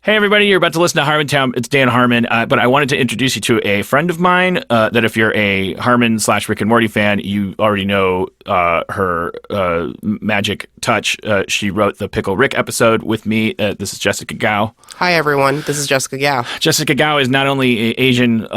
Hey, everybody, you're about to listen to Harmontown. It's Dan Harmon, but I wanted to introduce you to a friend of mine that if you're a Harmon/Rick and Morty fan, you already know her magic touch. She wrote the Pickle Rick episode with me. This is Jessica Gao. Hi, everyone. This is Jessica Gao. Jessica Gao is not only Asian,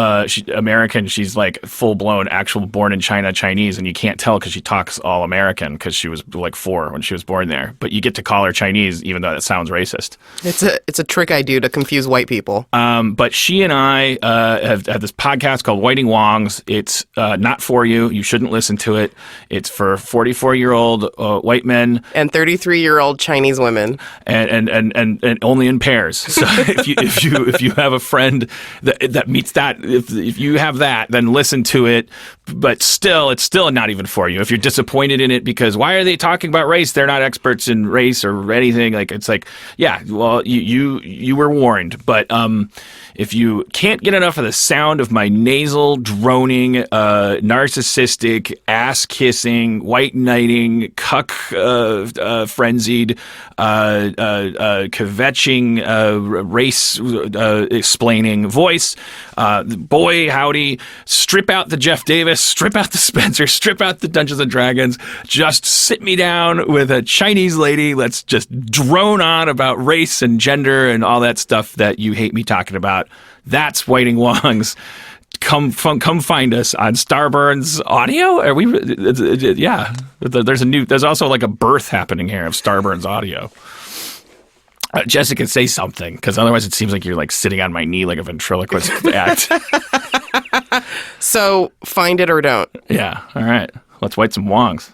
American, she's like full-blown, actual born in China Chinese, and you can't tell because she talks all American because she was like 4 when she was born there. But you get to call her Chinese, even though that sounds racist. It's a trick I do to confuse white people. But she and I have this podcast called Whiting Wongs. It's not for you. You shouldn't listen to it. It's for 44-year-old white men and 33-year-old Chinese women, and only in pairs. So if you have a friend that meets that, if you have that, then listen to it. But still, it's still not even for you. If you're disappointed in it because why are they talking about race? They're not experts in race or anything. Like it's like, yeah, well, you were warned. But if you can't get enough of the sound of my nasal, droning, narcissistic, ass-kissing, white-knighting, cuck frenzied, kvetching, race-explaining voice, boy, howdy, strip out the Jeff Davis, strip out the Spencer, strip out the Dungeons & Dragons, just sit me down with a Chinese lady, let's just drone on about race and gender and all that stuff that you hate me talking about. That's Whiting Wongs. Come find us on Starburns Audio. Are we? Yeah. There's also like a birth happening here of Starburns Audio. Jessica, say something, because otherwise it seems like you're like sitting on my knee like a ventriloquist act. So find it or don't. Yeah. All right. Let's white some wongs.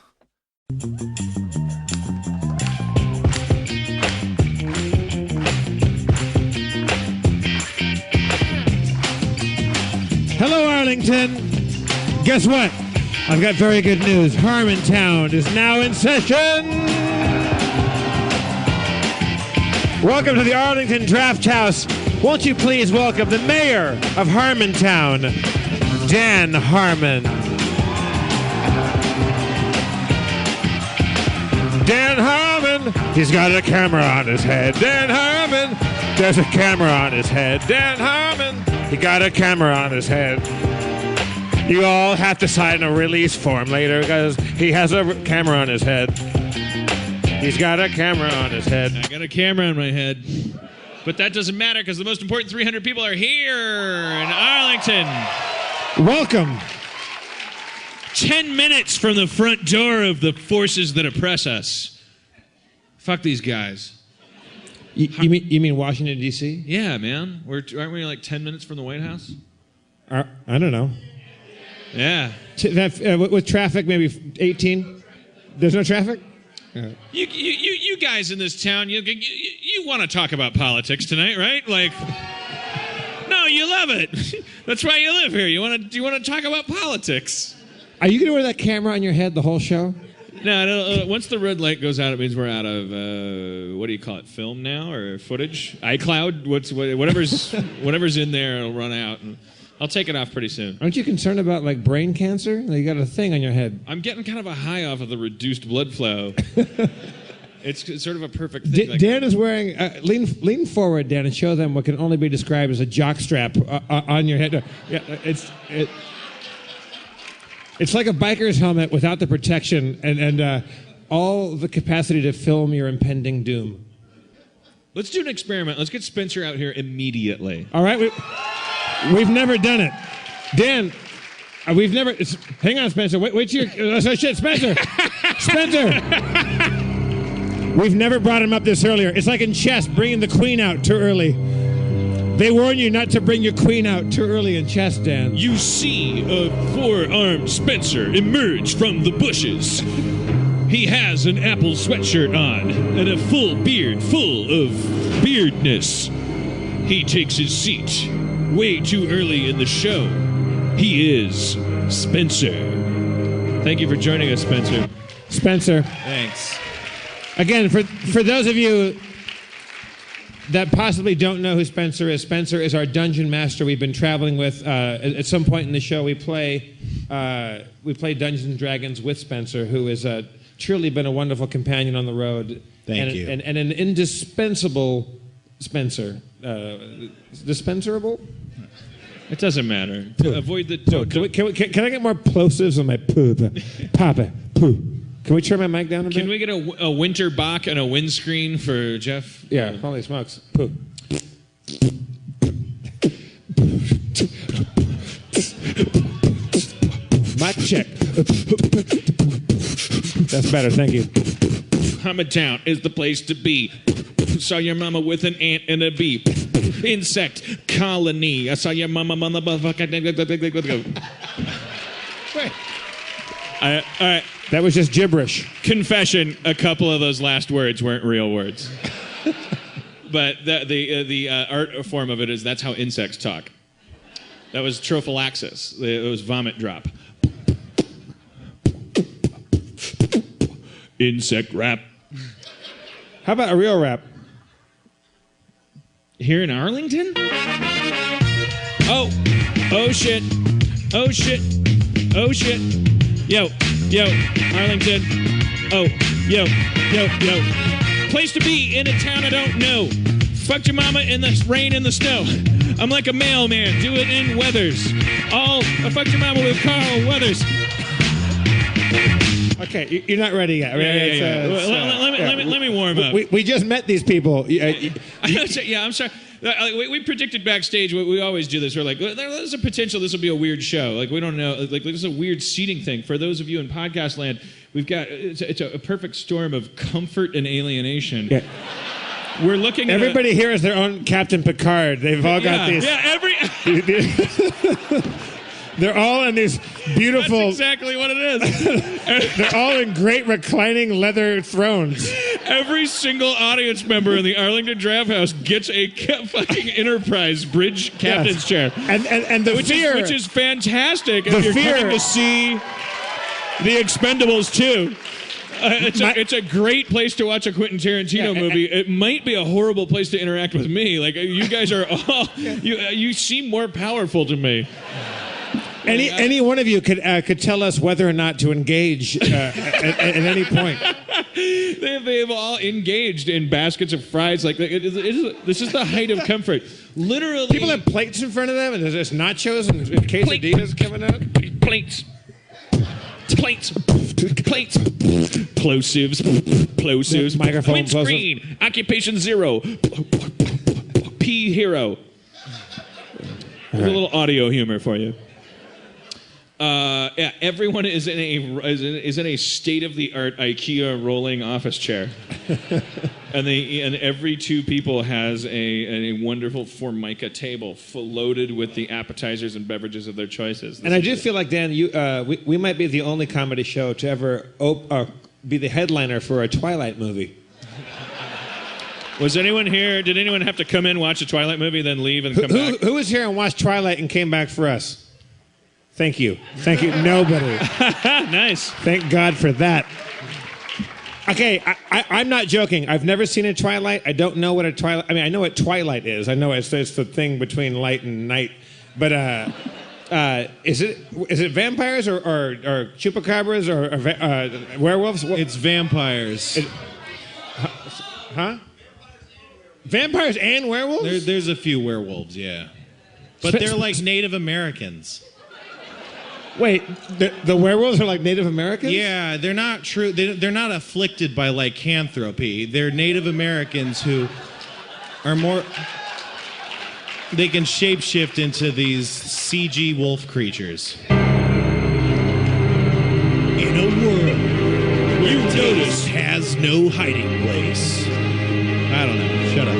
Hello, Arlington. Guess what? I've got very good news. Harmontown is now in session. Welcome to the Arlington Draft House. Won't you please welcome the mayor of Harmontown, Dan Harmon. Dan Harmon, he's got a camera on his head. Dan Harmon, there's a camera on his head. Dan Harmon, he got a camera on his head. You all have to sign a release form later because he has a camera on his head. He's got a camera on his head. I got a camera on my head. But that doesn't matter because the most important 300 people are here in Arlington. Welcome. 10 minutes from the front door of the forces that oppress us. Fuck these guys. You mean Washington, D.C.? Yeah, man. Aren't we like 10 minutes from the White House? I don't know. Yeah. With traffic, maybe 18? There's no traffic? You guys in this town, you want to talk about politics tonight, right? Like, no, you love it. That's why you live here. You want to talk about politics. Are you going to wear that camera on your head the whole show? No, once the red light goes out, it means we're out of, what do you call it, film now, or footage? iCloud? Whatever's in there, it'll run out. And I'll take it off pretty soon. Aren't you concerned about, like, brain cancer? You got a thing on your head. I'm getting kind of a high off of the reduced blood flow. It's sort of a perfect thing. Dan is wearing... lean forward, Dan, and show them what can only be described as a jockstrap on your head. Yeah, it's like a biker's helmet without the protection and all the capacity to film your impending doom. Let's do an experiment. Let's get Spencer out here immediately. All right? We've never done it. Dan, we've never... hang on, Spencer. Wait till you're... shit, Spencer! Spencer! We've never brought him up this earlier. It's like in chess, bringing the queen out too early. They warn you not to bring your queen out too early in chess, Dan. You see a four-armed Spencer emerge from the bushes. He has an apple sweatshirt on and a full beard full of beardness. He takes his seat way too early in the show. He is Spencer. Thank you for joining us, Spencer. Spencer. Thanks. Again, for those of you that possibly don't know who Spencer is our dungeon master we've been traveling with. At some point in the show, we play Dungeons & Dragons with Spencer, who has truly been a wonderful companion on the road. Thank you. And an indispensable Spencer. Dispenserable? It doesn't matter. To avoid the... Can I get more plosives on my poop? Papa, poo. Can we turn my mic down a bit? Can we get a winter Bach and a windscreen for Jeff? Yeah, holy smokes. Poo. Mic check. That's better, thank you. Harmontown is the place to be. Saw your mama with an ant and a bee. Insect colony. I saw your mama motherfucker. Wait. All right. That was just gibberish. Confession: a couple of those last words weren't real words. But the art form of it is that's how insects talk. That was trophallaxis. It was vomit drop. Insect rap. How about a real rap? Here in Arlington? Oh shit. Oh shit. Oh shit. Yo, Arlington. Oh, yo. Place to be in a town I don't know. Fucked your mama in the rain and the snow. I'm like a mailman, do it in Weathers. I fucked your mama with Carl Weathers. Okay, you're not ready yet. Yeah. Let me warm up. We just met these people. I'm sorry. We predicted backstage. We always do this. We're like, there's a potential this will be a weird show. Like, we don't know. Like this is a weird seating thing. For those of you in podcast land, we've got it's a perfect storm of comfort and alienation. Yeah. We're looking at everybody here is their own Captain Picard. They've all got these. Yeah, They're all in these beautiful... That's exactly what it is. They're all in great reclining leather thrones. Every single audience member in the Arlington Draft House gets a fucking Enterprise bridge captain's chair. And the fear... Which is fantastic if you're coming to see The Expendables 2. It's a great place to watch a Quentin Tarantino movie. It might be a horrible place to interact with me. Like, you guys are all... You seem more powerful to me. Any one of you could tell us whether or not to engage at any point. They've all engaged in baskets of fries. Like this is the height of comfort. Literally, people have plates in front of them, and there's nachos and quesadillas coming out. Plates. Plosives. Microphone. Windscreen. Occupation 0. P hero. A little audio humor for you. Everyone is in a state-of-the-art IKEA rolling office chair, and every two people has a wonderful Formica table loaded with the appetizers and beverages of their choices. And I do feel like, Dan, we might be the only comedy show to ever be the headliner for a Twilight movie. Was anyone here? Did anyone have to come in, watch a Twilight movie, then leave and come back? Who was here and watched Twilight and came back for us? Thank you. Nobody. Nice. Thank God for that. Okay, I'm not joking. I've never seen a Twilight. I don't know what a Twilight... I mean, I know what Twilight is. I know it's the thing between light and night. But is it vampires or chupacabras or werewolves? It's vampires. Huh? Vampires and werewolves? There's a few werewolves, yeah. But they're like Native Americans. Wait, the werewolves are like Native Americans? Yeah, they're not true. They're not afflicted by lycanthropy. They're Native Americans who are more... They can shapeshift into these CG wolf creatures. In a world where notice has no hiding place. I don't know. Shut up.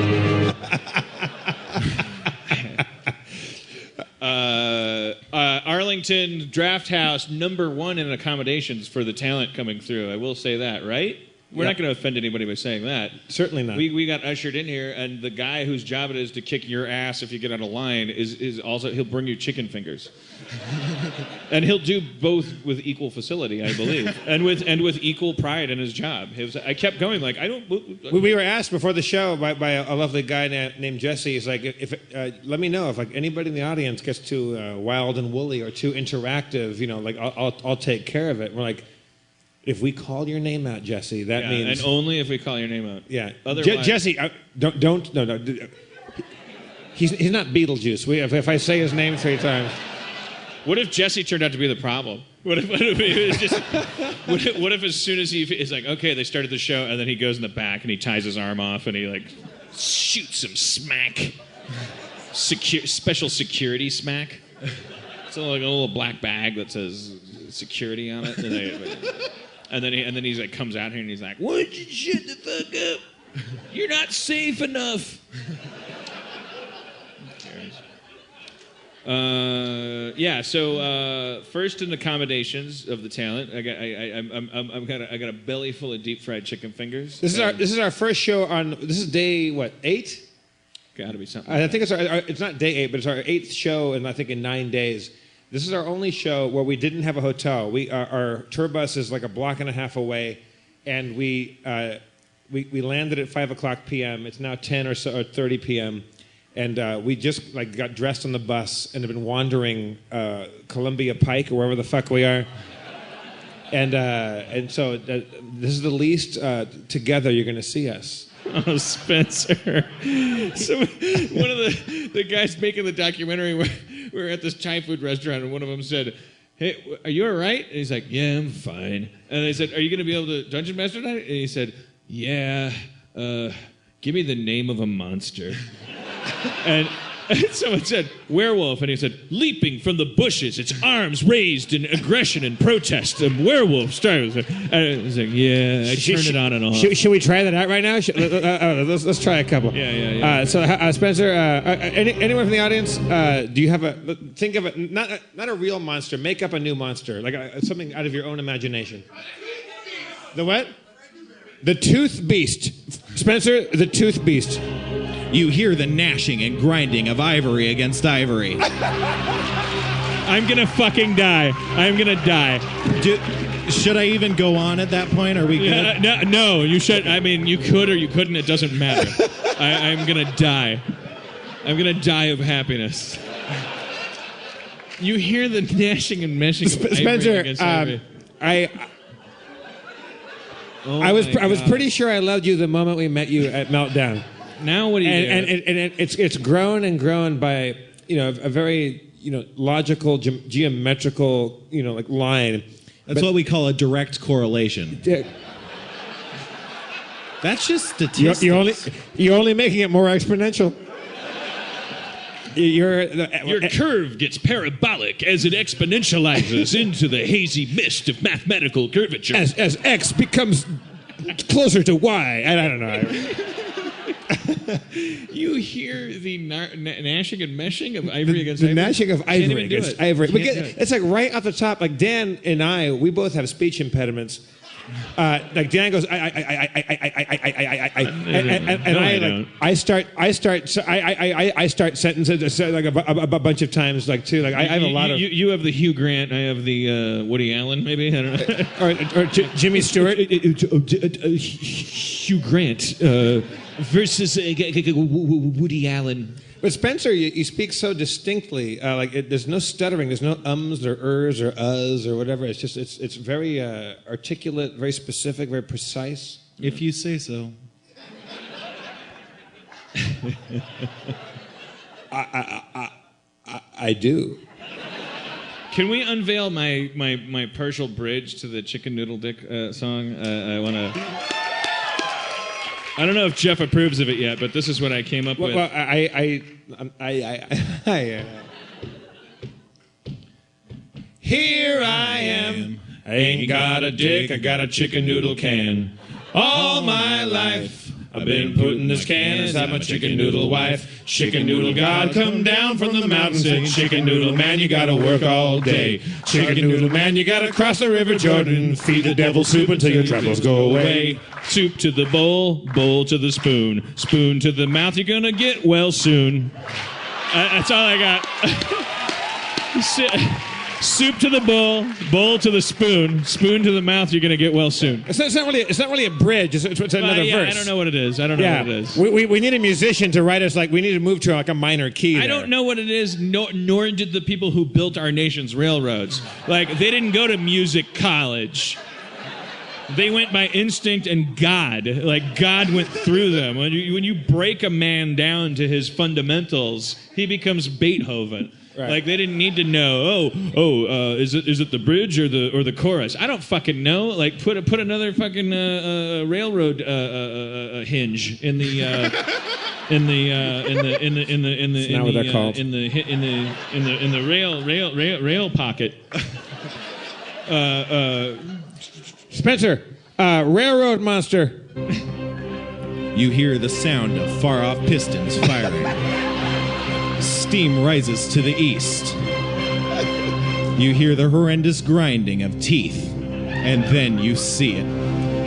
Arlington Draft House, #1 in accommodations for the talent coming through. I will say that, right? We're not going to offend anybody by saying that. Certainly not. We got ushered in here, and the guy whose job it is to kick your ass if you get out of line is also, he'll bring you chicken fingers. And he'll do both with equal facility, I believe, and with equal pride in his job. I kept going like, I don't... We were asked before the show by a lovely guy named Jesse. He's like, let me know if like anybody in the audience gets too wild and woolly or too interactive, I'll take care of it. And we're like, If we call your name out, Jesse, that means... And only if we call your name out. Yeah. Otherwise... Jesse, don't... No. He's not Beetlejuice. If I say his name 3 times... What if Jesse turned out to be the problem? What if it was just... What if as soon as he's like, okay, they started the show, and then he goes in the back and he ties his arm off and he like shoots him smack. Special security smack. It's like a little black bag that says security on it. And then he's like comes out here and he's like, "Why don't you shut the fuck up? You're not safe enough." So first in accommodations of the talent, I got a belly full of deep fried chicken fingers. This is our first show on. This is day 8? Got to be something. I think it's not day 8, but it's our 8th show, and I think in 9 days. This is our only show where we didn't have a hotel. Our tour bus is like a block and a half away, and we landed at 5:00 p.m. It's now 10 or 30 p.m. And we just got dressed on the bus and have been wandering Columbia Pike or wherever the fuck we are. And so this is the least together you're going to see us. Oh, Spencer. So one of the guys making the documentary, we were at this Thai food restaurant, and one of them said, "Hey, are you all right?" And he's like, "Yeah, I'm fine." And they said, "Are you going to be able to Dungeon Master tonight?" And he said, "Yeah, give me the name of a monster." And someone said, "Werewolf," and he said, "Leaping from the bushes, its arms raised in aggression and protest. A werewolf starts." And he's like, "Yeah, I turned it on and off." Should we try that out right now? Let's try a couple. Yeah. So Spencer, anyone from the audience, do you have think of it, not a real monster, make up a new monster, like something out of your own imagination. The what? The Tooth Beast. Spencer, the Tooth Beast. You hear the gnashing and grinding of ivory against ivory. I'm gonna fucking die. I'm gonna die. Should I even go on at that point? Are we good? No, you should. I mean, you could or you couldn't. It doesn't matter. I'm gonna die. I'm gonna die of happiness. You hear the gnashing and meshing of Spencer, ivory against ivory. I was pretty sure I loved you the moment we met you at Meltdown. Now what do you do? And it's grown and grown by a very logical geometrical line. That's what we call a direct correlation. That's just statistics. You're only making it more exponential. Your curve gets parabolic as it exponentializes into the hazy mist of mathematical curvature. As X becomes closer to Y. I don't know. You hear the gnashing and meshing of ivory against the ivory? gnashing of ivory against ivory. It's like right off the top, like Dan and I, we both have speech impediments. Like Dan goes, I start sentences like a bunch of times, like too. Like I have a lot of. You have the Hugh Grant. I have the Woody Allen, maybe. I don't know. or Jimmy Stewart. Hugh Grant versus Woody Allen. But Spencer, you speak so distinctly. There's no stuttering. There's no ums or ers or uhs or whatever. It's just it's very articulate, very specific, very precise. If you say so. I do. Can we unveil my partial bridge to the Chicken Noodle Dick song? I want to. I don't know if Jeff approves of it yet, but this is what I came up with. Well, Here I am. I ain't got a dick, I got a chicken noodle can. All my life I've been putting this can inside my chicken noodle wife. Chicken noodle God, come down from the mountains. And chicken noodle man, you gotta work all day. Chicken noodle man, you gotta cross the River Jordan. Feed the devil soup until your troubles go away. Soup to the bowl, bowl to the spoon. Spoon to the mouth, you're gonna get well soon. That's all I got. Soup to the bowl, bowl to the spoon, spoon to the mouth. You're gonna get well soon. It's not really a bridge. It's another verse. I don't know what it is. I don't know what it is. We need a musician to write us we need to move to a minor key. I don't know what it is. Nor did the people who built our nation's railroads. They didn't go to music college. They went by instinct and God. Like, God went through them. When you break a man down to his fundamentals, he becomes Beethoven. Right. Like, they didn't need to know, is it the bridge or the chorus? I don't fucking know. Like, put another fucking railroad hinge in the rail pocket. Spencer, railroad monster. You hear the sound of far-off pistons firing. Steam rises to the east. You hear the horrendous grinding of teeth. And then you see it.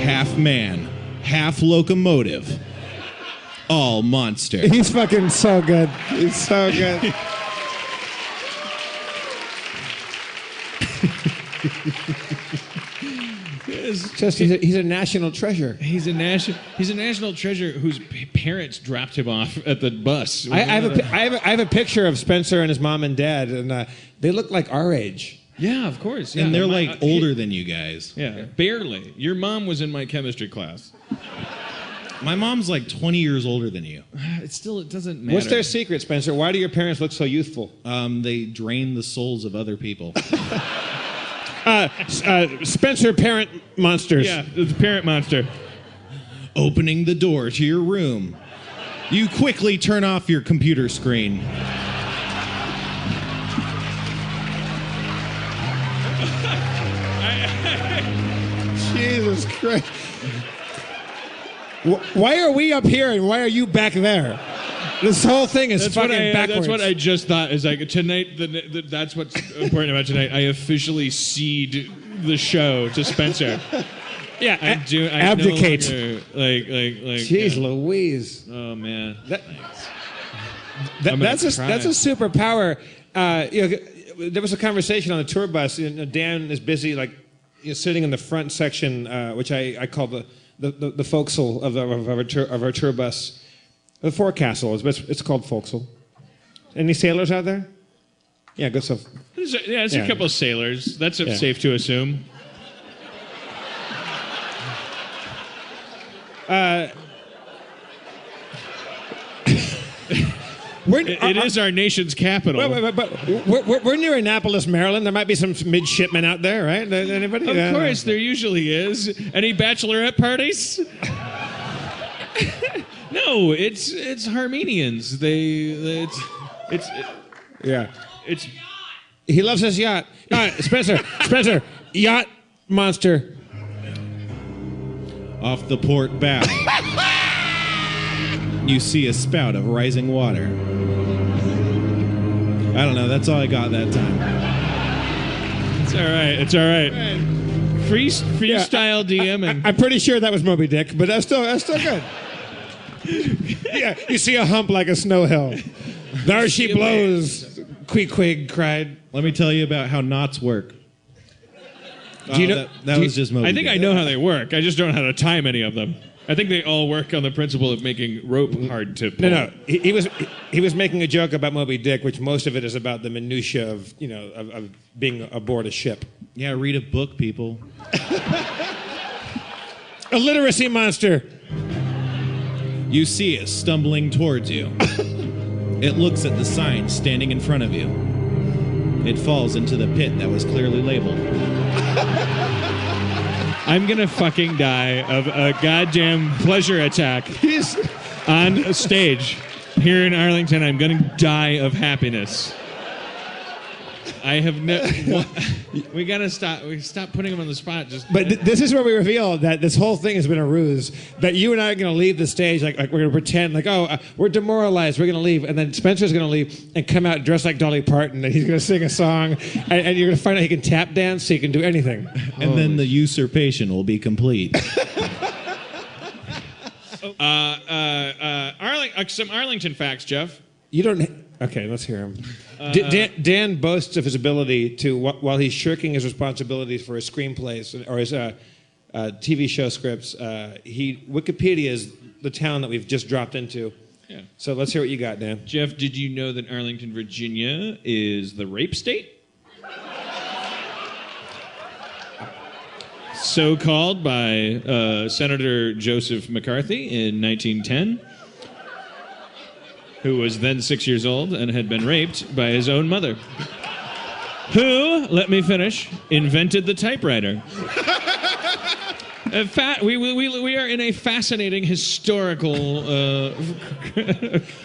Half man, half locomotive. All monster. He's fucking so good. He's so good. Just he's a national treasure. He's a national treasure whose parents dropped him off at the bus. I have a picture of Spencer and his mom and dad, and they look like our age. Yeah, of course. Yeah. And they're like older than you guys. Yeah, barely. Your mom was in my chemistry class. My mom's like 20 years older than you. It doesn't matter. What's their secret, Spencer? Why do your parents look so youthful? They drain the souls of other people. Spencer, parent monsters. Yeah, the parent monster. Opening the door to your room. You quickly turn off your computer screen. Jesus Christ. Why are we up here and why are you back there? This whole thing is fucking backwards. That's what I just thought. Is like tonight. That's what's important about tonight. I officially cede the show to Spencer. Yeah, abdicate. Like. Jeez Louise. Oh man. That's a superpower. There was a conversation on the tour bus. Dan is busy, sitting in the front section, which I call the forecastle of our tour bus. The forecastle, it's called forecastle. Any sailors out there? Yeah, good stuff. There's a couple of sailors. That's safe to assume. It is our nation's capital. But we're near Annapolis, Maryland. There might be some midshipmen out there, right? Anybody? Of course, there usually is. Any bachelorette parties? No, it's Harmenians. He loves his yacht. Spencer, yacht monster. Off the port bow, you see a spout of rising water. I don't know. That's all I got that time. It's all right. Freestyle DMing. I'm pretty sure that was Moby Dick, but that's still good. Yeah, you see a hump like a snow hill. There she blows, Queequeg cried. Let me tell you about how knots work. Do you know, that was just Moby I think Dick. I know how they work. I just don't know how to time any of them. I think they all work on the principle of making rope hard to pull. No. He was making a joke about Moby Dick, which most of it is about the minutia of being aboard a ship. Yeah, read a book, people. A literacy monster. You see it stumbling towards you. It looks at the sign standing in front of you. It falls into the pit that was clearly labeled. I'm gonna fucking die of a goddamn pleasure attack on a stage here in Arlington. I'm gonna die of happiness. I have we gotta stop. We stop putting him on the spot. But this is where we reveal that this whole thing has been a ruse. That you and I are going to leave the stage like we're going to pretend we're demoralized. We're going to leave, and then Spencer's going to leave and come out dressed like Dolly Parton, and he's going to sing a song, and you're going to find out he can tap dance, so he can do anything. And then the usurpation will be complete. Some Arlington facts, Jeff. You don't. Okay, let's hear him. Dan boasts of his ability to, while he's shirking his responsibilities for his screenplays or his TV show scripts, Wikipedia is the town that we've just dropped into. Yeah. So let's hear what you got, Dan. Jeff, did you know that Arlington, Virginia is the rape state? so called by Senator Joseph McCarthy in 1910, who was then 6 years old and had been raped by his own mother, who, let me finish, invented the typewriter. We are in a fascinating historical.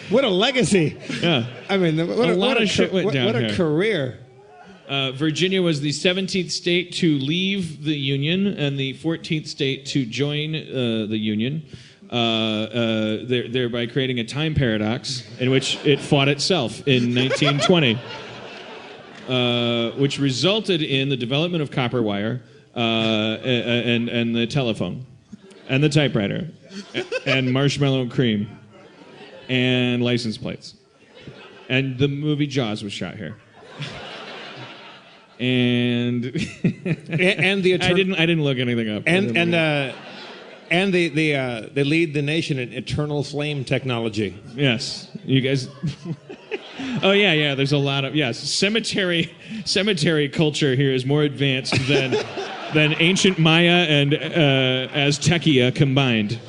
What a legacy! Yeah. I mean, what A lot of shit went down What a here. career! Virginia was the 17th state to leave the Union and the 14th state to join the Union, thereby creating a time paradox in which it fought itself in 1920, which resulted in the development of copper wire and the telephone and the typewriter and marshmallow cream and license plates. And the movie Jaws was shot here. And And the I didn't look anything up. they lead the nation in eternal flame technology. Yes, you guys. Oh yeah. There's a lot of cemetery culture here is more advanced than ancient Maya and Aztecia combined.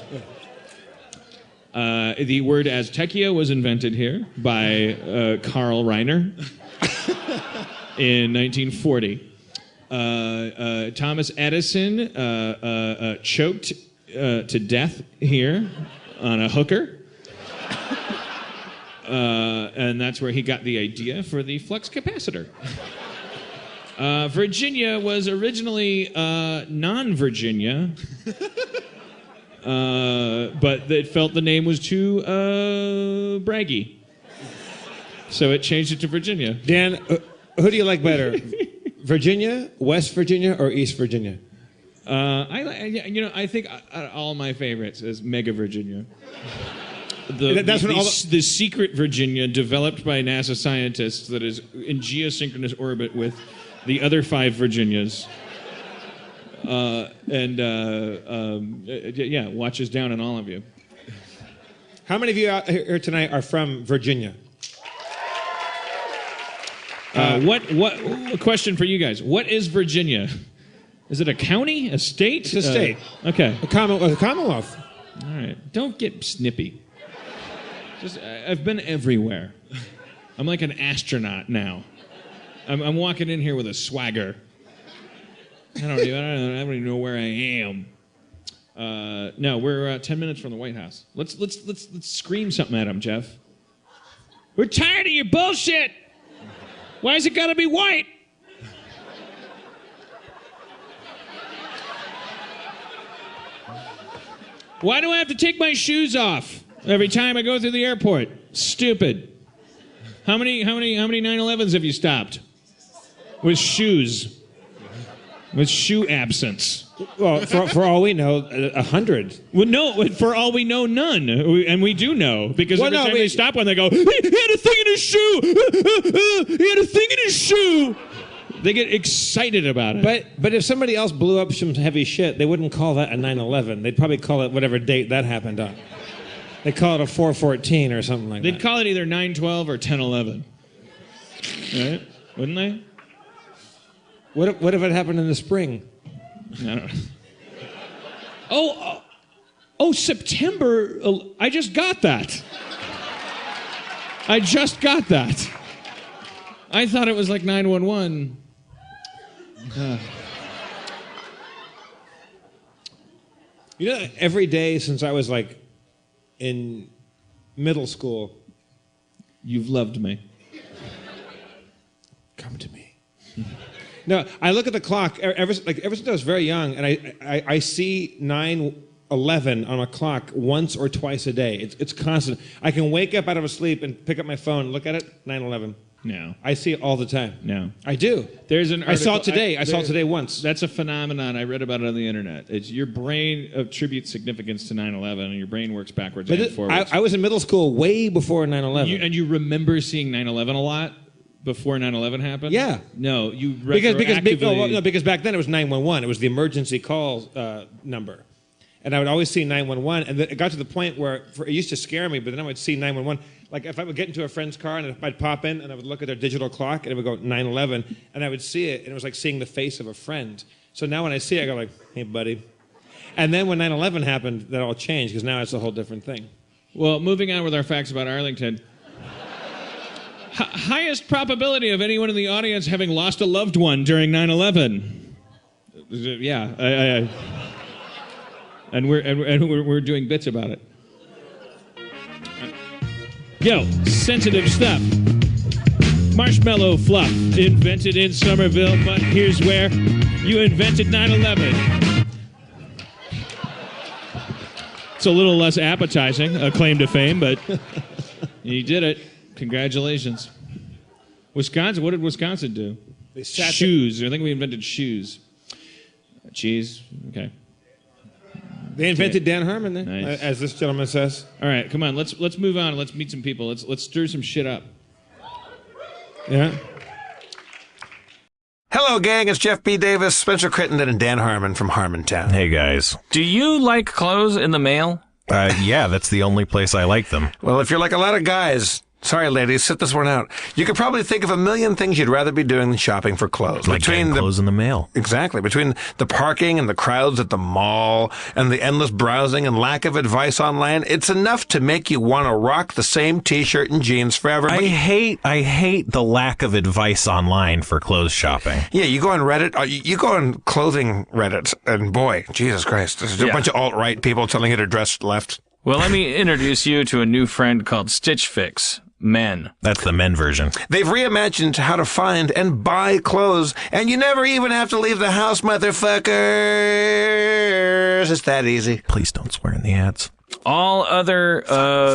The word Aztecia was invented here by Carl Reiner in 1940. Thomas Edison choked to death here on a hooker. And that's where he got the idea for the flux capacitor. Virginia was originally non-Virginia, but it felt the name was too braggy. So it changed it to Virginia. Dan, who do you like better, Virginia, West Virginia, or East Virginia? I think all my favorites is Mega Virginia. That's when all The secret Virginia, developed by NASA scientists, that is in geosynchronous orbit with the other 5 Virginias, watches down on all of you. How many of you out here tonight are from Virginia? What a question for you guys? What is Virginia? Is it a county, a state? It's a state. Okay. A Commonwealth. All right. Don't get snippy. I've been everywhere. I'm like an astronaut now. I'm walking in here with a swagger. I don't even know where I am. No, we're 10 minutes from the White House. Let's scream something at them, Jeff. We're tired of your bullshit. Why is it gotta be white? Why do I have to take my shoes off every time I go through the airport? Stupid. How many 9/11s have you stopped? With shoes. With shoe absence. Well, for all we know, 100. Well, no, for all we know, none. And we do know. Because every time they stop one, they go, he had a thing in his shoe! He had a thing in his shoe! They get excited about it. But if somebody else blew up some heavy shit, they wouldn't call that a 9/11. They'd probably call it whatever date that happened on. They'd call it a 4/14 or something like that. They'd call it either 9/12 or 10/11. Right? Wouldn't they? What if it happened in the spring? I don't know. Oh, September. I just got that. I thought it was like 9/11. You know, every day since I was like in middle school, You've loved me. come to me. No, I look at the clock ever since I was very young, and I see 9/11 on a clock once or twice a day. It's constant. I can wake up out of a sleep and pick up my phone, look at it, 9/11. No. I see it all the time. No. I do. There's an I saw article- it today. I saw it today once. That's a phenomenon. I read about it on the internet. It's your brain attributes significance to 9/11, and your brain works backwards and forwards. I was in middle school way before 9/11. And you remember seeing 9/11 a lot before 9/11 happened? Yeah. No, you because back then it was 911. It was the emergency call number. And I would always see 911, and it got to the point where it used to scare me, but then I would see 911. Like if I would get into a friend's car and I'd pop in and I would look at their digital clock and it would go 9/11, and I would see it, and it was like seeing the face of a friend. So now when I see it, I go like, hey, buddy. And then when 9/11 happened, that all changed because now it's a whole different thing. Well, moving on with our facts about Arlington. Highest probability of anyone in the audience having lost a loved one during 9/11. Yeah, and we're doing bits about it. Yo, sensitive stuff. Marshmallow fluff, invented in Somerville, but here's where you invented 9/11. It's a little less appetizing, a claim to fame, but you did it. Congratulations. Wisconsin, what did Wisconsin do? Shoes. I think we invented shoes. Cheese, okay. They invented Dan Harmon, then, Nice. as this gentleman says. All right, come on, let's move on. Let's meet some people. Let's stir some shit up. Yeah. Hello, gang. It's Jeff B. Davis, Spencer Crittenden, and Dan Harmon from Harmontown. Hey, guys. Do you like clothes in the mail? Yeah, that's the only place I like them. Well, if you're like a lot of guys, sorry, ladies, sit this one out. You could probably think of a million things you'd rather be doing than shopping for clothes. Like getting clothes in the mail. Exactly. Between the parking and the crowds at the mall and the endless browsing and lack of advice online, it's enough to make you want to rock the same t-shirt and jeans forever. I hate the lack of advice online for clothes shopping. Yeah, you go on Reddit, you go on clothing Reddit, and boy, Jesus Christ, there's a bunch of alt-right people telling you to dress left. Well, let me introduce you to a new friend called Stitch Fix. Men. That's the men version. They've reimagined how to find and buy clothes, and you never even have to leave the house, motherfuckers. It's that easy. Please don't swear in the ads. All other,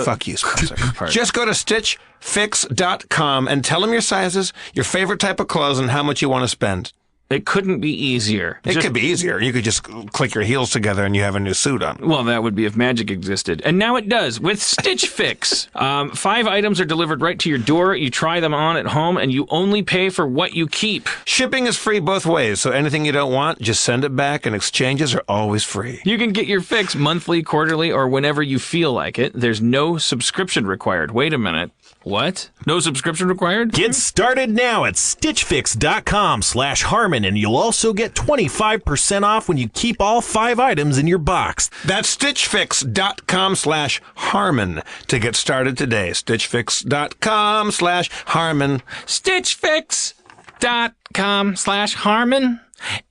Fuck you, Spencer. Just go to StitchFix.com and tell them your sizes, your favorite type of clothes, and how much you want to spend. It couldn't be easier. It could be easier. You could just click your heels together and you have a new suit on. Well, that would be if magic existed. And now it does with Stitch Fix. 5 items are delivered right to your door. You try them on at home, and you only pay for what you keep. Shipping is free both ways, so anything you don't want, just send it back, and exchanges are always free. You can get your fix monthly, quarterly, or whenever you feel like it. There's no subscription required. Wait a minute. What? No subscription required? Get started now at StitchFix.com/Harmon, and you'll also get 25% off when you keep all 5 items in your box. That's StitchFix.com/Harmon to get started today. StitchFix.com/Harmon. StitchFix.com/Harmon.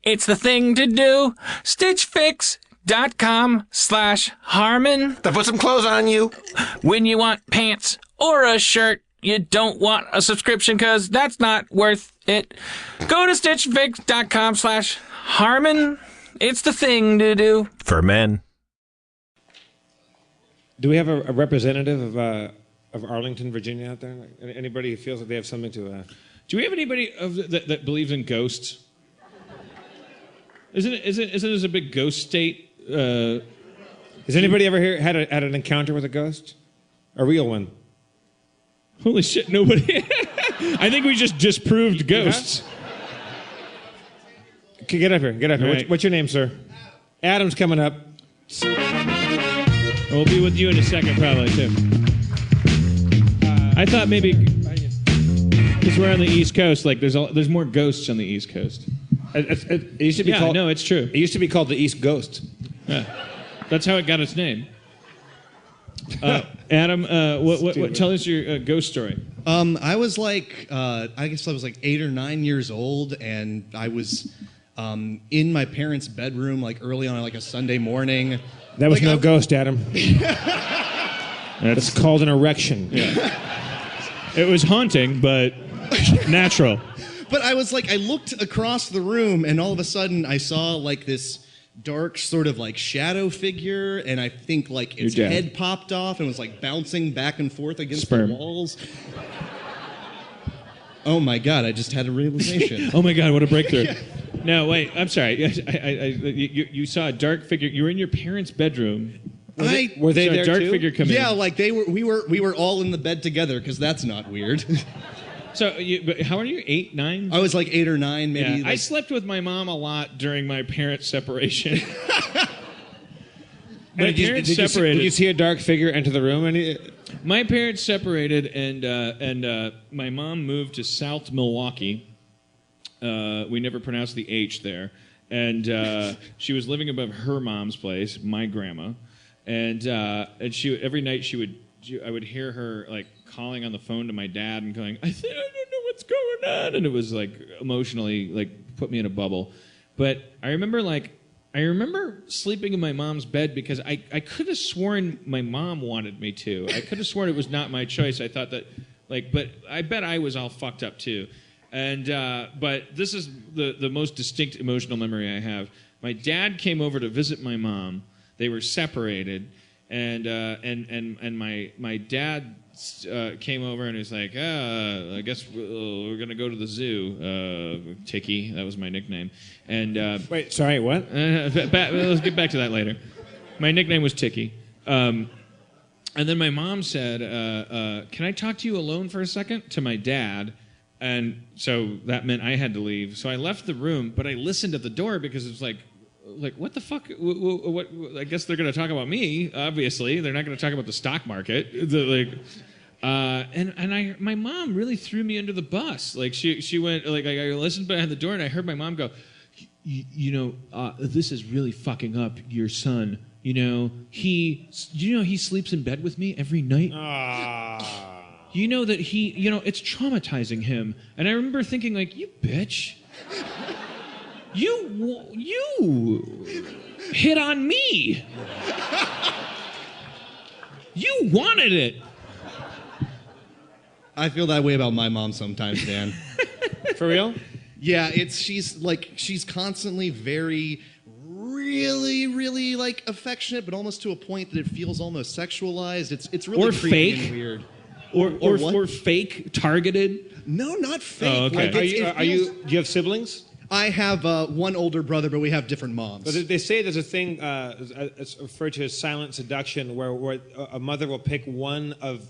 It's the thing to do. StitchFix.com/Harmon. To put some clothes on you. When you want pants or a shirt, you don't want a subscription because that's not worth it. Go to StitchFix.com/Harmon. It's the thing to do. For men. Do we have a representative of Arlington, Virginia out there? Anybody who feels that they have something to... Do we have anybody that believes in ghosts? Isn't this a big ghost state? Has anybody ever here had an encounter with a ghost? A real one? Holy shit, nobody. I think we just disproved ghosts. Okay, get up here. Get up here. Right. What's your name, sir? Adam's coming up. We'll be with you in a second, probably, too. I thought maybe, because we're on the East Coast, like there's more ghosts on the East Coast. It used to be called... no, it's true. It used to be called the East Ghost. Yeah. That's how it got its name. Adam, tell us your ghost story. I was like, I guess I was like 8 or 9 years old, and I was in my parents' bedroom, like early on, like a Sunday morning. That was like, no ghost, Adam. That's called an erection. Yeah. It was haunting, but natural. But I was like, I looked across the room, and all of a sudden, I saw like this dark sort of like shadow figure, and I think like its head popped off and was like bouncing back and forth against the walls. Oh my God, I just had a realization. Oh my God, what a breakthrough. Yeah. No, wait, I'm sorry. You saw a dark figure. You were in your parents' bedroom. Were they there a dark too? figure come in? Yeah, like we were all in the bed together, because that's not weird. So, but how are you? 8, 9? I was like 8 or 9, maybe. Yeah, I slept with my mom a lot during my parents' separation. My parents separated. Did you see a dark figure enter the room? My parents separated, and my mom moved to South Milwaukee. We never pronounced the H there. and she was living above her mom's place, my grandma, and she every night I would hear her like calling on the phone to my dad and going, I don't know what's going on, and it was like emotionally like put me in a bubble. But I remember sleeping in my mom's bed because I could have sworn my mom wanted me to. I could have sworn it was not my choice. I thought that, but I bet I was all fucked up too. And but this is the most distinct emotional memory I have. My dad came over to visit my mom. They were separated, and my dad came over and was like, I guess we're gonna go to the zoo. Tiki, that was my nickname. And Wait, sorry, what? let's get back to that later. My nickname was Tiki. And then my mom said, can I talk to you alone for a second? To my dad. And so that meant I had to leave. So I left the room, but I listened at the door because it was like what the fuck? What? I guess they're going to talk about me. Obviously, they're not going to talk about the stock market. My mom really threw me under the bus. Like she went like I listened behind the door and I heard my mom go, this is really fucking up your son. He sleeps in bed with me every night. You know that it's traumatizing him. And I remember thinking like, you bitch. You hit on me. You wanted it. I feel that way about my mom sometimes, Dan. For real? Yeah, she's constantly very, really, really like affectionate, but almost to a point that it feels almost sexualized. It's really or creepy fake and weird. Or fake, targeted. No, not fake. Oh, okay. Do you have siblings? I have one older brother, but we have different moms. But they say there's a thing, it's referred to as silent seduction, where a mother will pick one of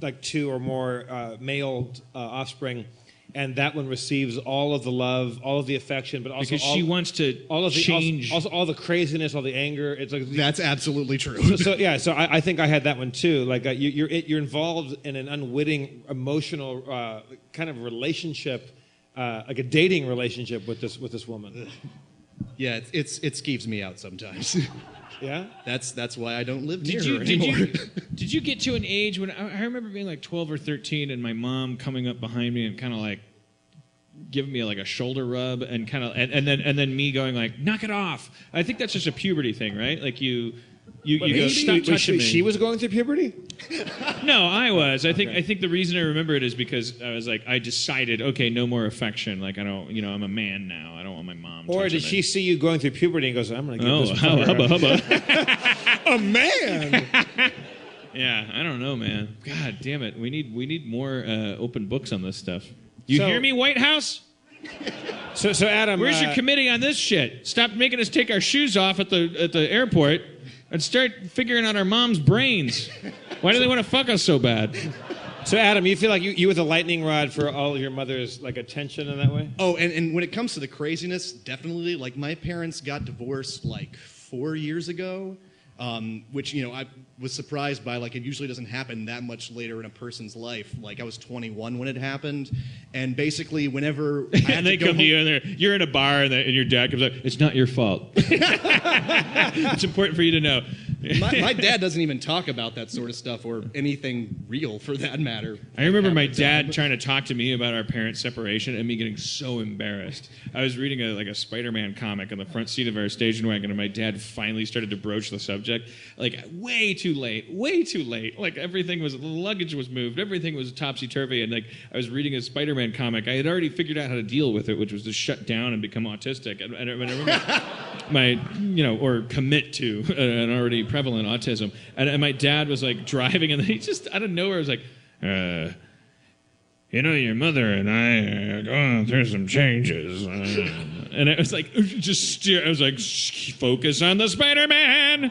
like two or more male offspring, and that one receives all of the love, all of the affection, but also because she wants to change. Also all the craziness, all the anger. It's like that's absolutely true. So I think I had that one too. Like you're involved in an unwitting emotional kind of relationship. Like a dating relationship with this woman. Yeah, it skeeves me out sometimes. Yeah, that's why I don't live near her anymore. Did you get to an age when I remember being like 12 or 13 and my mom coming up behind me and kind of like giving me like a shoulder rub and kind of and then me going like, knock it off. I think that's just a puberty thing, right? Like you go, stop touching me. She was going through puberty? No, I was. I think the reason I remember it is because I was like, I decided, okay, no more affection. Like I don't, I'm a man now. I don't want my mom. Or did she see you going through puberty and goes, I'm going to give this hubba. A man. Yeah, I don't know, man. God damn it, we need more open books on this stuff. You hear me, White House? So Adam, where's your committee on this shit? Stop making us take our shoes off at the airport. And start figuring out our mom's brains. Why do they want to fuck us so bad? So Adam, you feel like you were the lightning rod for all of your mother's like attention in that way? Oh, and when it comes to the craziness, definitely. Like my parents got divorced like 4 years ago, which I was surprised by. Like it usually doesn't happen that much later in a person's life. Like I was 21 when it happened, and basically whenever I had and they come to you and you're in a bar and your dad comes up. It's not your fault. It's important for you to know. My dad doesn't even talk about that sort of stuff or anything real for that matter. I remember my dad trying to talk to me about our parents' separation and me getting so embarrassed. I was reading a Spider-Man comic on the front seat of our station wagon, and my dad finally started to broach the subject. Like way too late. Like the luggage was moved, everything was topsy-turvy, and like I was reading a Spider-Man comic. I had already figured out how to deal with it, which was to shut down and become autistic. And I remember or commit to an already prevalent autism. And my dad was like driving, and then he just out of nowhere was like, your mother and I are going through some changes. And I was like, I was like, focus on the Spider-Man.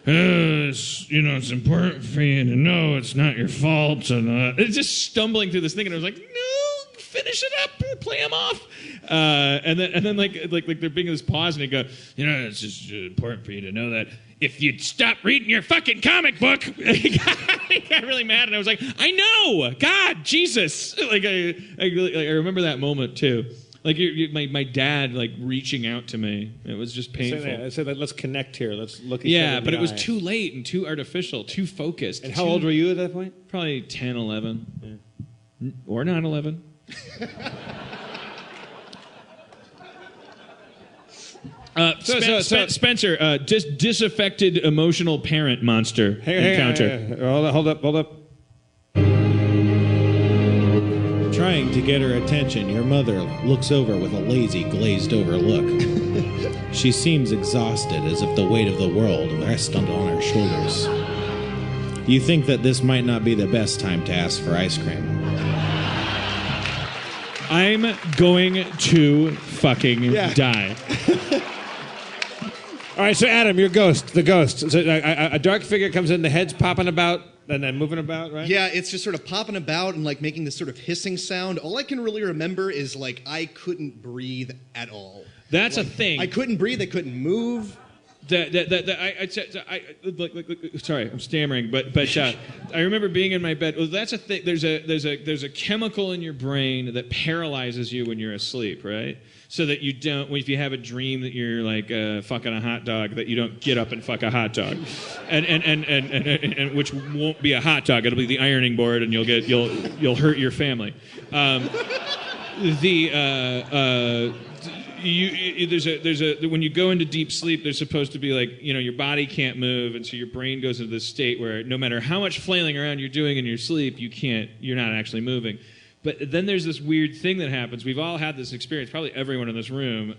It's important for you to know it's not your fault. And it's just stumbling through this thing, and I was like, no, finish it up, play him off. And then like there being this pause, and he go, it's just important for you to know that if you'd stop reading your fucking comic book. He got really mad, and I was like, I know, God, Jesus. Like I remember that moment too. Like my dad like reaching out to me. It was just painful. I said, let's connect here. Let's look. Yeah, but it was too late and too artificial, too focused. And how old were you at that point? Probably 10, 11. Yeah. Or not 11. Spencer, disaffected emotional parent monster encounter. Hold up. Trying to get her attention, your mother looks over with a lazy, glazed-over look. She seems exhausted, as if the weight of the world rests on her shoulders. You think that this might not be the best time to ask for ice cream. I'm going to fucking die. All right, so Adam, you're the ghost. So a dark figure comes in, the head's popping about, and then moving about, right? Yeah, it's just sort of popping about and like making this sort of hissing sound. All I can really remember is like I couldn't breathe at all. That's a thing. I couldn't breathe. I couldn't move. Sorry, I'm stammering, but I remember being in my bed. Well, that's a thing. There's a chemical in your brain that paralyzes you when you're asleep, right? So that you don't, if you have a dream that you're like fucking a hot dog, that you don't get up and fuck a hot dog, and which won't be a hot dog. It'll be the ironing board, and you'll hurt your family. When you go into deep sleep, there's supposed to be like, your body can't move, and so your brain goes into this state where no matter how much flailing around you're doing in your sleep, you're not actually moving. But then there's this weird thing that happens. We've all had this experience, probably everyone in this room,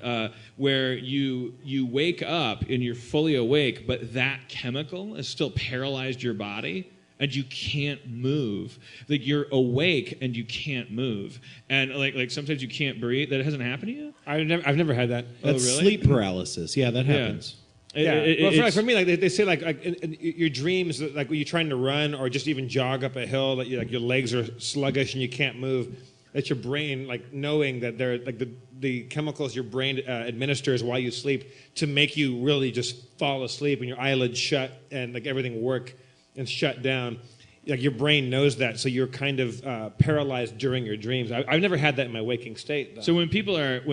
where you wake up and you're fully awake, but that chemical has still paralyzed your body. And you can't move. Like you're awake and you can't move, and like sometimes you can't breathe. That hasn't happened to you? I've never had that. That's really? Sleep paralysis. Yeah, that happens. For me, like they say, like in your dreams, like when you're trying to run or just even jog up a hill, that like your legs are sluggish and you can't move. That's your brain, like knowing that they're like the chemicals your brain administers while you sleep to make you really just fall asleep and your eyelids shut and like everything work and shut down. Like your brain knows that, so you're kind of paralyzed during your dreams. I've never had that in my waking state, though. So when people are,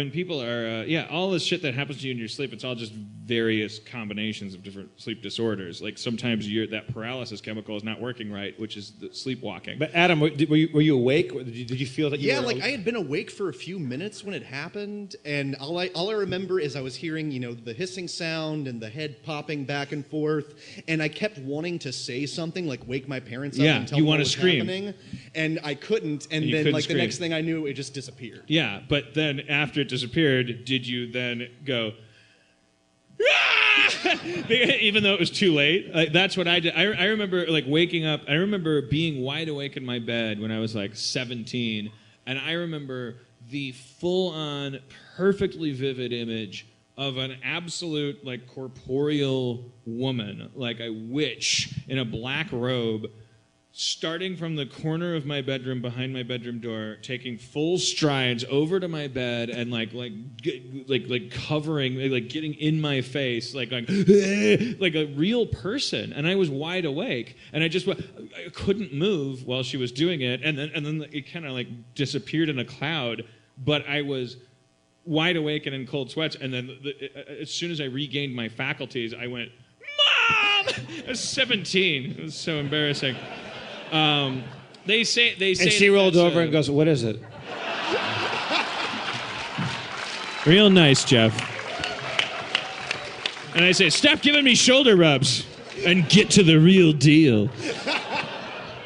all this shit that happens to you in your sleep, it's all just various combinations of different sleep disorders. Like sometimes that paralysis chemical is not working right, which is the sleepwalking. But Adam, were you awake? Did you feel that you were? Yeah, like I had been awake for a few minutes when it happened, and all I remember is I was hearing, the hissing sound and the head popping back and forth, and I kept wanting to say something like wake my parents up and tell them what was happening, and I couldn't, and then like the next thing I knew, it just disappeared. Yeah, but then after it disappeared, did you then go, ah! Even though it was too late? Like, that's what I did. I remember like waking up. I remember being wide awake in my bed when I was like 17, and I remember the full-on, perfectly vivid image of an absolute like corporeal woman, like a witch in a black robe, starting from the corner of my bedroom behind my bedroom door, taking full strides over to my bed and like covering, like getting in my face, like a real person. And I was wide awake, and I couldn't move while she was doing it, and then it kind of like disappeared in a cloud. But I was wide awake and in cold sweats, and then as soon as I regained my faculties, I went, "Mom!" I was 17. It was so embarrassing. They say. And she rolled over and goes, "What is it?" Real nice, Jeff. And I say, "Stop giving me shoulder rubs and get to the real deal."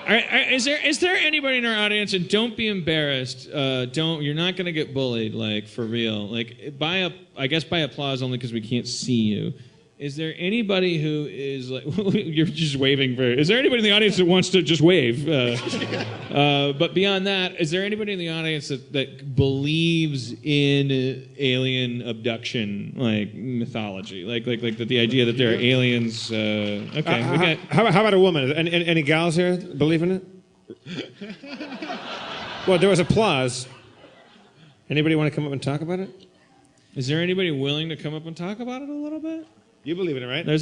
Is there anybody in our audience, and don't be embarrassed. You're not going to get bullied, like for real. Like I guess by applause only because we can't see you. Is there anybody who is like, you're just waving for, is there anybody in the audience that wants to just wave? But beyond that, is there anybody in the audience that believes in alien abduction, like mythology? Like that the idea that there are aliens, okay. How about a woman? Any gals here believe in it? Well, there was applause. Anybody want to come up and talk about it? Is there anybody willing to come up and talk about it a little bit? You believe in it, right? All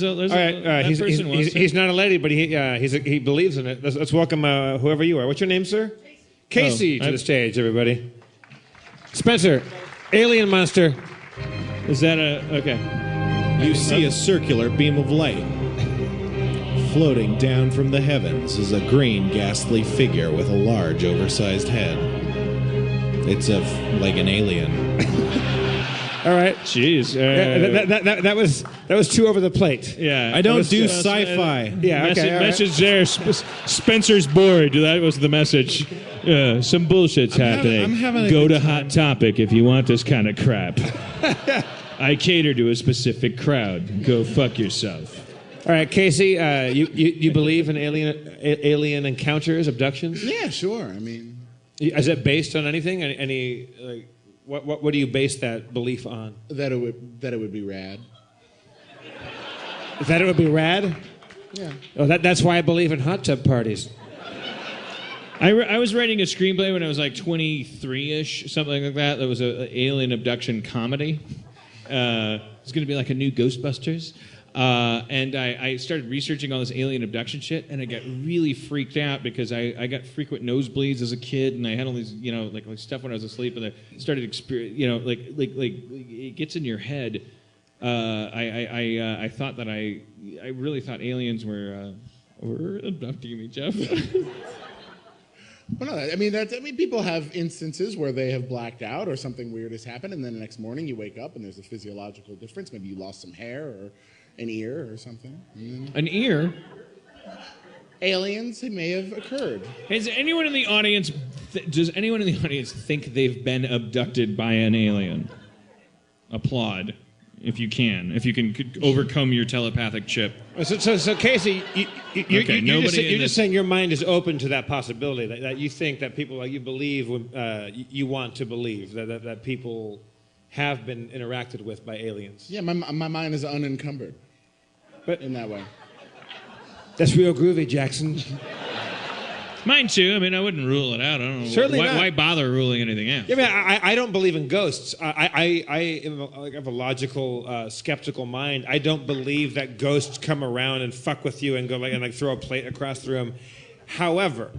right. He's not a lady, but he believes in it. Let's welcome whoever you are. What's your name, sir? Casey to the stage, everybody. Spencer, Alien monster. Is that okay? You see a circular beam of light. Floating down from the heavens is a green, ghastly figure with a large, oversized head. It's like an alien. All right. Jeez. That was too over the plate. Yeah. I don't do sci-fi. Yeah. Okay. Message there. Spencer's bored. That was the message. Some bullshit's happening. I'm having a Go good to Hot Topic if you want this kind of crap. I cater to a specific crowd. Go fuck yourself. All right, Casey. You believe in alien encounters, abductions? Yeah, sure. I mean, Is that based on anything? Any like, what do you base that belief on? that it would be rad. That it would be rad? Yeah. Oh, that's why I believe in hot tub parties. I was writing a screenplay when I was like 23-ish, something like that. That was an alien abduction comedy. It's going to be like a new Ghostbusters. And I started researching all this alien abduction shit, and I got really freaked out because I got frequent nosebleeds as a kid, and I had all these, like stuff when I was asleep, and I started like it gets in your head. I thought that I really thought aliens were abducting me, Jeff. Well, no, I mean, people have instances where they have blacked out or something weird has happened, and then the next morning you wake up and there's a physiological difference. Maybe you lost some hair or an ear or something. An ear? Aliens, it may have occurred. Does anyone in the audience think they've been abducted by an alien? Applaud. If you can overcome your telepathic chip. So Casey, you're nobody just saying your mind is open to that possibility, that you think that people, like you believe, you want to believe that people have been interacted with by aliens. Yeah, my mind is unencumbered. But in that way. That's real groovy, Jackson. Mine too. I mean, I wouldn't rule it out. I don't know. Certainly not. Why bother ruling anything out? Yeah, I don't believe in ghosts. I have a logical, skeptical mind. I don't believe that ghosts come around and fuck with you and go and throw a plate across the room. However,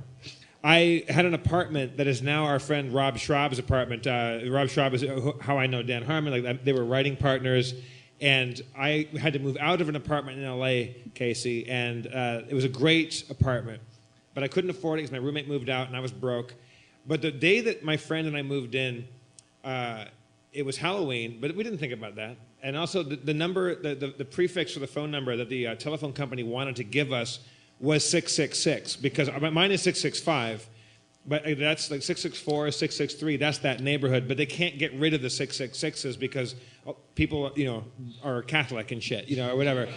I had an apartment that is now our friend Rob Schraub's apartment. Rob Schraub is how I know Dan Harmon. They were writing partners. And I had to move out of an apartment in L.A., Casey, and it was a great apartment. But I couldn't afford it because my roommate moved out and I was broke. But the day that my friend and I moved in, it was Halloween, but we didn't think about that. And also the number, the prefix for the phone number that the telephone company wanted to give us was 666, because mine is 665. But that's like 664, 663, that's that neighborhood. But they can't get rid of the 666s because people, are Catholic and shit, or whatever.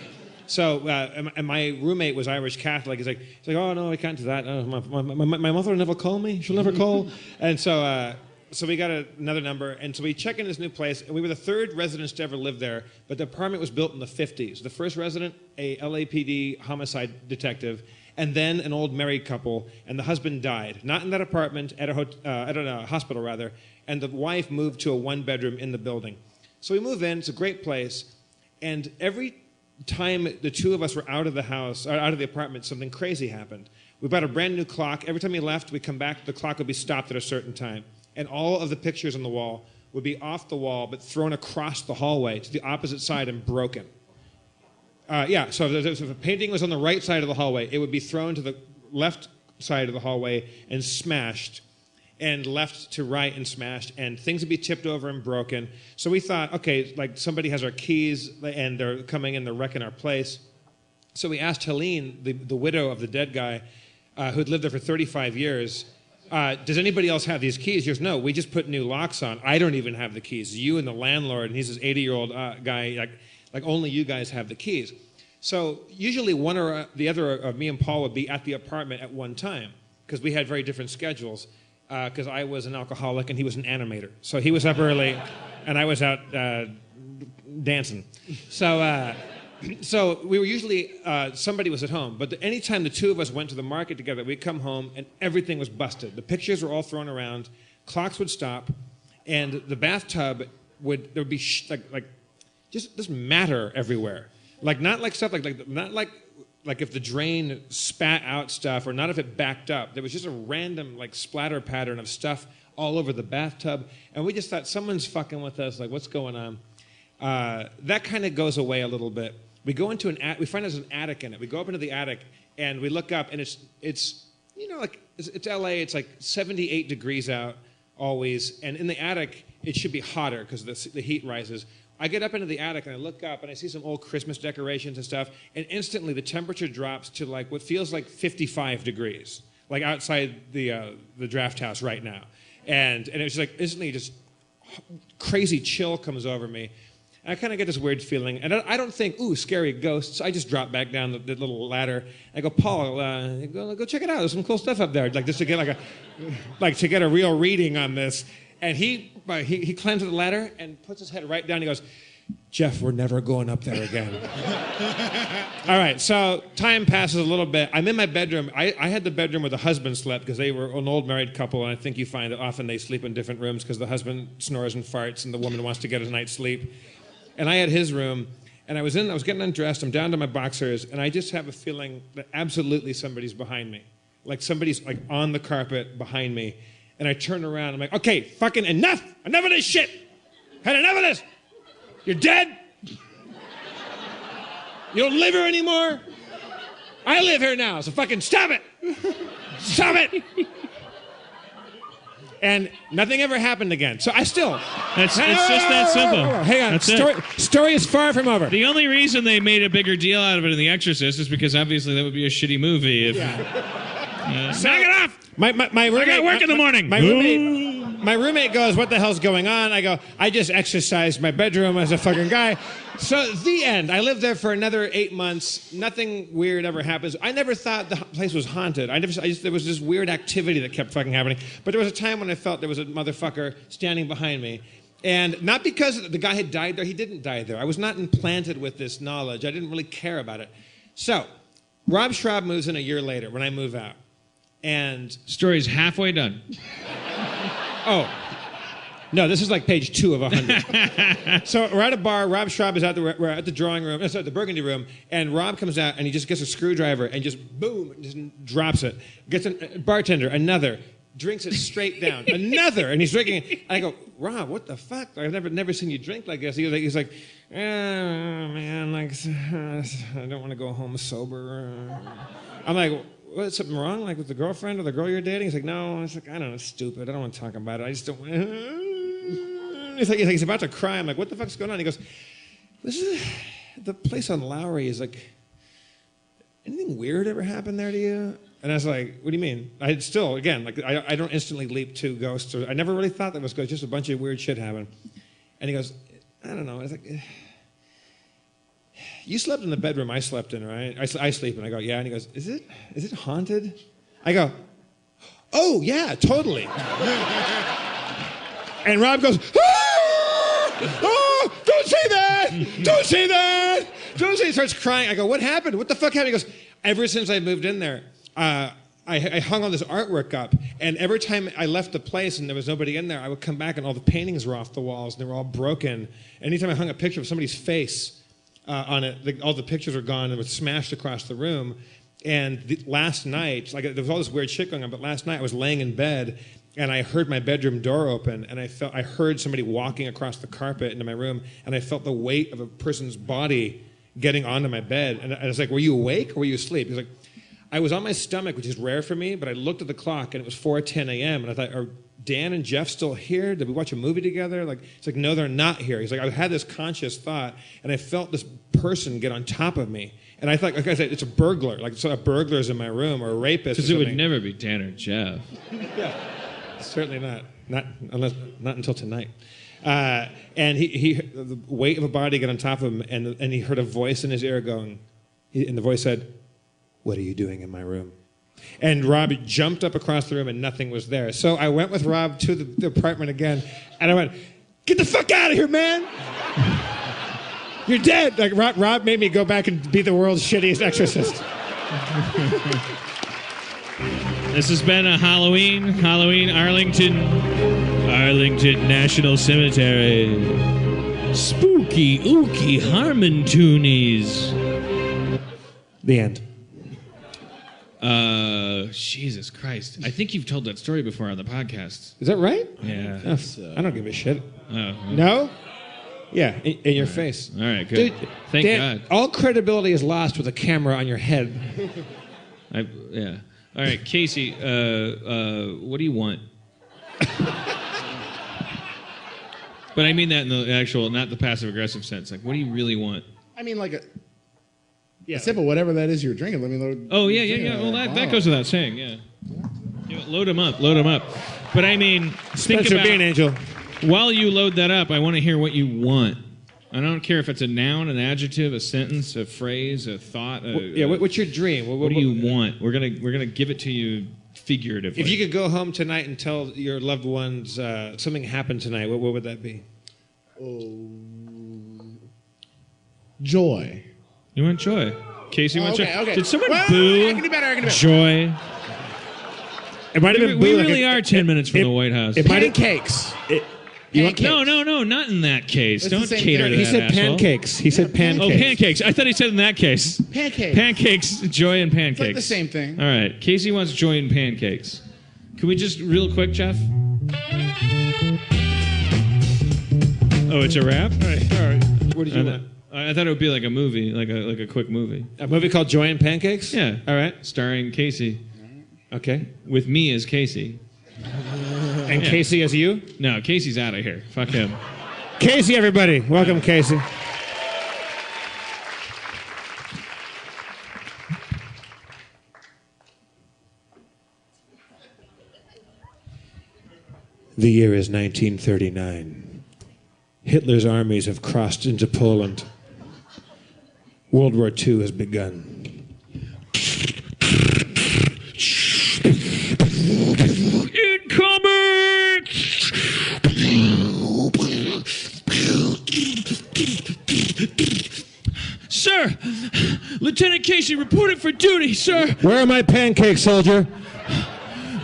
So, and my roommate was Irish Catholic. He's like, oh, no, I can't do that. My mother will never call me. She'll never call. And so we got another number. And so we check in this new place. And we were the third residents to ever live there. But the apartment was built in the 50s. The first resident, a LAPD homicide detective, and then an old married couple. And the husband died. Not in that apartment, at a hospital, rather. And the wife moved to a one-bedroom in the building. So we move in. It's a great place. And every time the two of us were out of the house, or out of the apartment, something crazy happened. We bought a brand new clock. Every time we left, we come back, the clock would be stopped at a certain time. And all of the pictures on the wall would be off the wall, but thrown across the hallway to the opposite side and broken. So if a painting was on the right side of the hallway, it would be thrown to the left side of the hallway and smashed, and left to right and smashed, and things would be tipped over and broken. So we thought, okay, like somebody has our keys and they're coming and they're wrecking our place. So we asked Helene, the widow of the dead guy, who'd lived there for 35 years, does anybody else have these keys? She goes, no, we just put new locks on. I don't even have the keys. You and the landlord, and he's this 80-year-old guy, like only you guys have the keys. So usually one or the other of me and Paul would be at the apartment at one time, because we had very different schedules. Because I was an alcoholic and he was an animator. So he was up early and I was out dancing. So we were usually, somebody was at home. But anytime the two of us went to the market together, we'd come home and everything was busted. The pictures were all thrown around, clocks would stop, and the bathtub there'd be just matter everywhere. Like not like stuff not like like if the drain spat out stuff or not if it backed up. There was just a random like splatter pattern of stuff all over the bathtub. And we just thought someone's fucking with us. Like, what's going on? That kind of goes away a little bit. We go into we find there's an attic in it. We go up into the attic and we look up and it's you know, like it's LA. It's like 78 degrees out always. And in the attic, it should be hotter because the heat rises. I get up into the attic and I look up and I see some old Christmas decorations and stuff, and instantly the temperature drops to like what feels like 55 degrees, like outside the draft house right now. And it was like instantly just crazy chill comes over me. And I kind of get this weird feeling, and I don't think, ooh, scary ghosts. I just drop back down the little ladder. I go, Paul, go check it out. There's some cool stuff up there, like just to get to get a real reading on this. And he climbs to the ladder and puts his head right down. He goes, Jeff, we're never going up there again. All right, so time passes a little bit. I'm in my bedroom. I had the bedroom where the husband slept because they were an old married couple, and I think you find that often they sleep in different rooms because the husband snores and farts and the woman wants to get a night's sleep. And I had his room, and I was getting undressed. I'm down to my boxers, and I just have a feeling that absolutely somebody's behind me. Like somebody's like on the carpet behind me. And I turn around, I'm like, okay, fucking enough of this shit. Had enough of this. You're dead. You don't live here anymore. I live here now, so fucking stop it. Stop it. And nothing ever happened again. So I still... It's just that simple. Hang on. That's story is far from over. The only reason they made a bigger deal out of it in The Exorcist is because obviously that would be a shitty movie. If, knock it off! My roommate, I got work in the morning. My roommate goes, what the hell's going on? I go, I just exercised my bedroom as a fucking guy. So the end. I lived there for another 8 months. Nothing weird ever happens. I never thought the place was haunted. There was this weird activity that kept fucking happening. But there was a time when I felt there was a motherfucker standing behind me. And not because the guy had died there. He didn't die there. I was not implanted with this knowledge. I didn't really care about it. So Rob Schraub moves in a year later when I move out. And story's halfway done. Oh. No, this is like page 2 of 100. So we're at a bar. Rob Schraub is out there. We're at the drawing room. Sorry, the Burgundy room. And Rob comes out and he just gets a screwdriver and just boom, just drops it. Gets a bartender, another. Drinks it straight down. Another. And he's drinking it. And I go, Rob, what the fuck? I've never seen you drink like this. He's like, oh, man, like, I don't want to go home sober. I'm like, what's something wrong, like with the girlfriend or the girl you're dating? He's like, no. It's like, I don't know, it's stupid. I don't want to talk about it. I just don't. He's about to cry. I'm like, what the fuck's going on? He goes, the place on Lowry is like, anything weird ever happen there to you? And I was like, what do you mean? I don't instantly leap to ghosts. I never really thought that was ghosts. Just a bunch of weird shit happened. And he goes, I don't know. I was like, you slept in the bedroom I slept in, right? I sleep, and I go, yeah. And he goes, is it haunted? I go, oh, yeah, totally. And Rob goes, oh, don't say that! Don't say that! Don't say it. He starts crying. I go, what happened? What the fuck happened? He goes, ever since I moved in there, I hung all this artwork up, and every time I left the place and there was nobody in there, I would come back and all the paintings were off the walls and they were all broken. Anytime I hung a picture of somebody's face on it, all the pictures were gone and it was smashed across the room. And last night, like there was all this weird shit going on, but last night I was laying in bed and I heard my bedroom door open and I heard somebody walking across the carpet into my room, and I felt the weight of a person's body getting onto my bed. And I was like, were you awake or were you asleep? He's like, I was on my stomach, which is rare for me, but I looked at the clock and it was 4:10 a.m. and I thought, are Dan and Jeff still here? Did we watch a movie together? Like, it's like, no, they're not here. He's like, I had this conscious thought and I felt this person get on top of me. And I thought, like I said, it's a burglar. Like, so a burglar's in my room or a rapist. Because it would never be Dan or Jeff. Yeah, certainly not. Not until tonight. And he the weight of a body got on top of him, and he heard a voice in his ear going, and the voice said, what are you doing in my room? And Rob jumped up across the room and nothing was there. So I went with Rob to the apartment again, and I went, get the fuck out of here, man! You're dead! Like, Rob made me go back and be the world's shittiest exorcist. This has been a Halloween Arlington National Cemetery. Spooky, ooky Harmontoonies. The end. Jesus Christ. I think you've told that story before on the podcast. Is that right? Yeah. I don't give a shit. Oh. No? Yeah, in your face. All right, good. Dude, Thank Dan, God. all credibility is lost with a camera on your head. Yeah. All right, Casey, what do you want? But I mean that in the actual, not the passive-aggressive sense. Like, what do you really want? I mean, like a sip of whatever that is you're drinking. Let me load. Oh, yeah. Well, that goes without saying, yeah. Load them up. But I mean, think Spencer, about... be an angel. While you load that up, I want to hear what you want. I don't care if it's a noun, an adjective, a sentence, a phrase, a thought. What's your dream? What do you want? We're gonna give it to you figuratively. If you could go home tonight and tell your loved ones something happened tonight, what would that be? Oh, joy. You want joy? Casey wants joy. Okay. Did someone Well, boo I can do better. joy? It might have been We boo, like really are 10 minutes from the White House. It might have Pancakes. No, not in that case. It's the Don't same cater thing. to He that said asshole. pancakes. He said pancakes. Oh, pancakes. I thought he said in that case. Pancakes. Pancakes, joy and pancakes. It's like the same thing. All right. Casey wants joy and pancakes. Can we just, real quick, Jeff? Oh, it's a rap? All right. What did you want? I thought it would be like a movie, like a quick movie. A movie called Joy and Pancakes? Yeah. All right. Starring Casey. Okay. With me as Casey. And Casey as you? No, Casey's out of here. Fuck him. Casey, everybody. Welcome, Casey. The year is 1939. Hitler's armies have crossed into Poland. World War II has begun. Incoming! Sir! Lieutenant Casey reported for duty, sir! Where are my pancakes, soldier?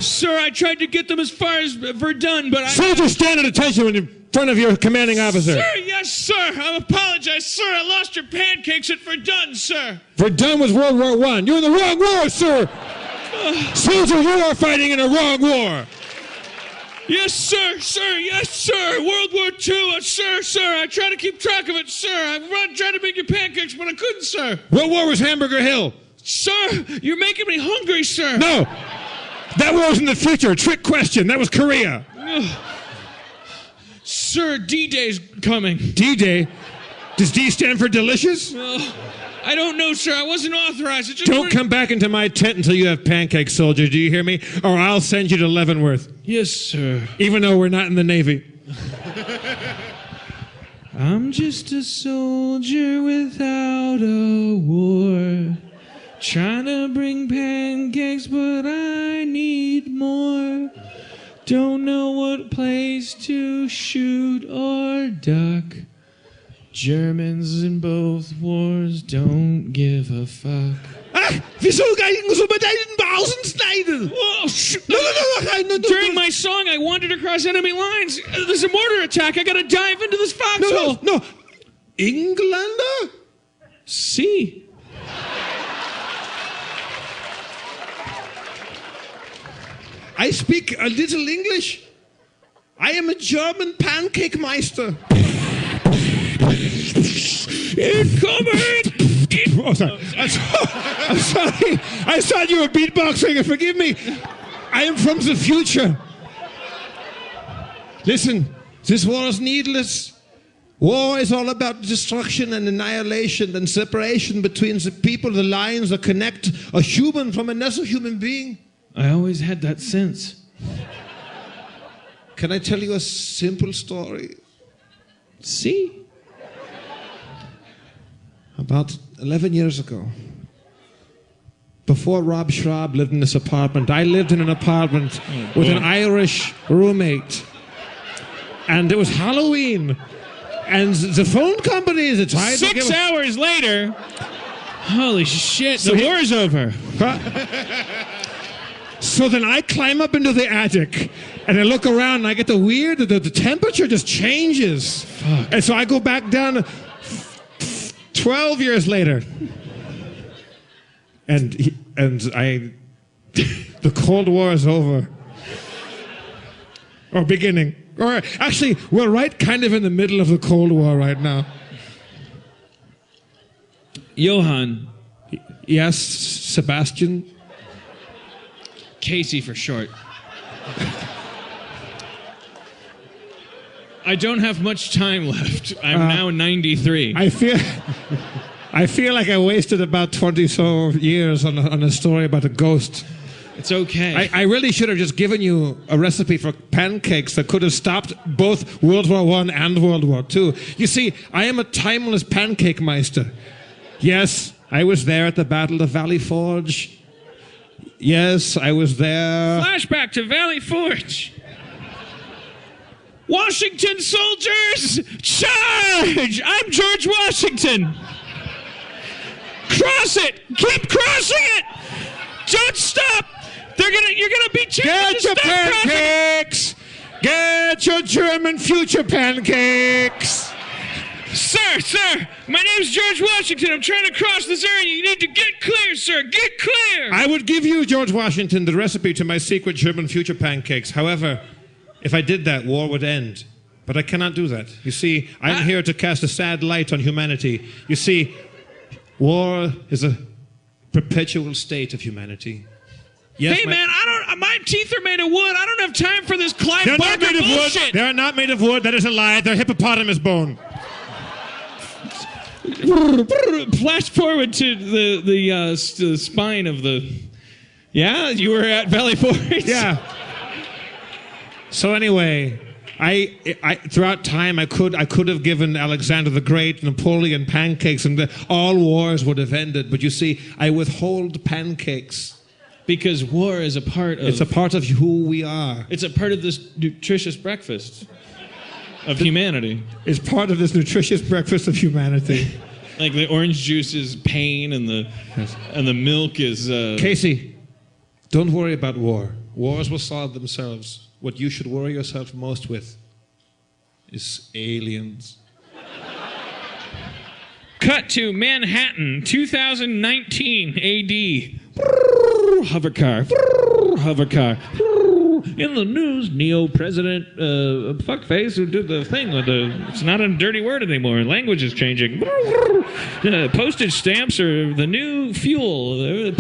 Sir, I tried to get them as far as Verdun, but I... Soldier, stand at attention in front of your commanding officer. Sir, yes, sir! I apologize, sir! I lost your pancakes at Verdun, sir! Verdun was World War I. You're in the wrong war, sir! Soldier, you are fighting in a wrong war! Yes, sir, yes, sir! World War II, sir! I try to keep track of it, sir! I tried to make you pancakes, but I couldn't, sir! What war was Hamburger Hill? Sir, you're making me hungry, sir! No! That war was in the future. Trick question. That was Korea. Sir, D-Day's coming. D-Day? Does D stand for delicious? I don't know, sir. I wasn't authorized. Don't come back into my tent until you have pancakes, soldier. Do you hear me? Or I'll send you to Leavenworth. Yes, sir. Even though we're not in the Navy. I'm just a soldier without a war. Trying to bring pancakes, but I need more. Don't know what place to shoot or duck. Germans in both wars don't give a fuck. Wieso gingen so mit deinen Bausen schneiden? No. During my song, I wandered across enemy lines. There's a mortar attack. I gotta dive into this foxhole. No. Engländer? See. I speak a little English. I am a German pancake meister. Incoming! Oh, sorry. I'm sorry. I thought you were beatboxing. Forgive me. I am from the future. Listen, this war is needless. War is all about destruction and annihilation and separation between the people, the lines that connect a human from another human being. I always had that sense. Can I tell you a simple story? See? About 11 years ago, before Rob Schraub lived in this apartment, I lived in an apartment with an Irish roommate. And it was Halloween. And the phone company, the tried to give 6 hours later, holy shit, the war's over. So then I climb up into the attic and I look around and I get the temperature just changes. Fuck. And so I go back down 12 years later. And I The Cold War is over. Or beginning. Or actually, we're right kind of in the middle of the Cold War right now. Johann. Yes, Sebastian? Casey for short. I don't have much time left. I'm now 93. I feel like I wasted about 20 so years on a story about a ghost. It's okay. I really should have just given you a recipe for pancakes that could have stopped both World War I and World War II. You see, I am a timeless pancake meister. Yes, I was there at the Battle of Valley Forge. Yes, I was there. Flashback to Valley Forge. Washington soldiers, charge! I'm George Washington. Cross it. Keep crossing it. Don't stop. You're gonna be chased. Get your pancakes. Get your German future pancakes. Sir, my name's George Washington. I'm trying to cross this area. You need to get clear, sir. Get clear. I would give you, George Washington, the recipe to my secret German future pancakes. However, if I did that, war would end. But I cannot do that. You see, I'm here to cast a sad light on humanity. You see, war is a perpetual state of humanity. Yes, hey, man, my teeth are made of wood. I don't have time for this Clive They're Barker not made of bullshit. wood. They're not made of wood. That is a lie. They're hippopotamus bone. Flash forward to the spine of the... Yeah, you were at Valley Forge? Yeah. So anyway, I throughout time I could have given Alexander the Great, Napoleon pancakes, and all wars would have ended. But you see, I withhold pancakes. Because war is a part of... It's a part of who we are. It's a part of this nutritious breakfast of humanity. It's part of this nutritious breakfast of humanity. Like the orange juice is pain and the milk is... Casey, don't worry about war. Wars will solve themselves. What you should worry yourself most with is aliens. Cut to Manhattan, 2019 AD. Hovercar. In the news, neo-president fuckface who did the thing with it's not a dirty word anymore. Language is changing. Postage stamps are the new fuel.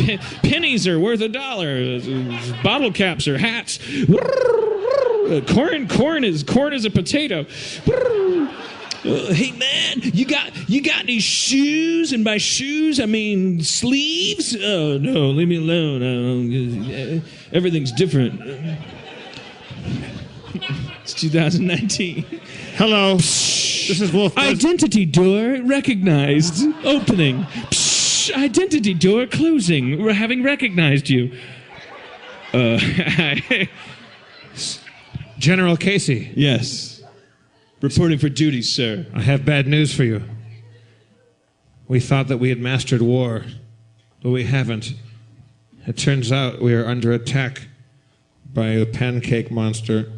Pennies are worth $1. Bottle caps are hats. Corn is a potato. Hey man, you got any shoes? And by shoes I mean sleeves. Oh no, leave me alone. Everything's different. It's 2019. Hello, this is Wolf. Identity door recognized. Opening. Psh, identity door closing. We're having recognized you. General Casey. Yes. Reporting for duty, sir. I have bad news for you. We thought that we had mastered war, but we haven't. It turns out we are under attack by a pancake monster.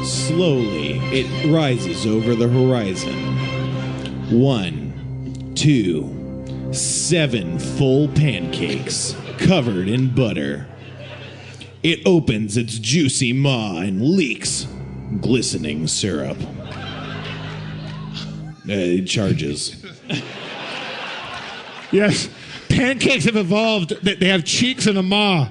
Slowly, it rises over the horizon. 1, 2, 7 full pancakes covered in butter. It opens its juicy maw and leaks glistening syrup. It charges. Yes, pancakes have evolved. They have cheeks and a maw.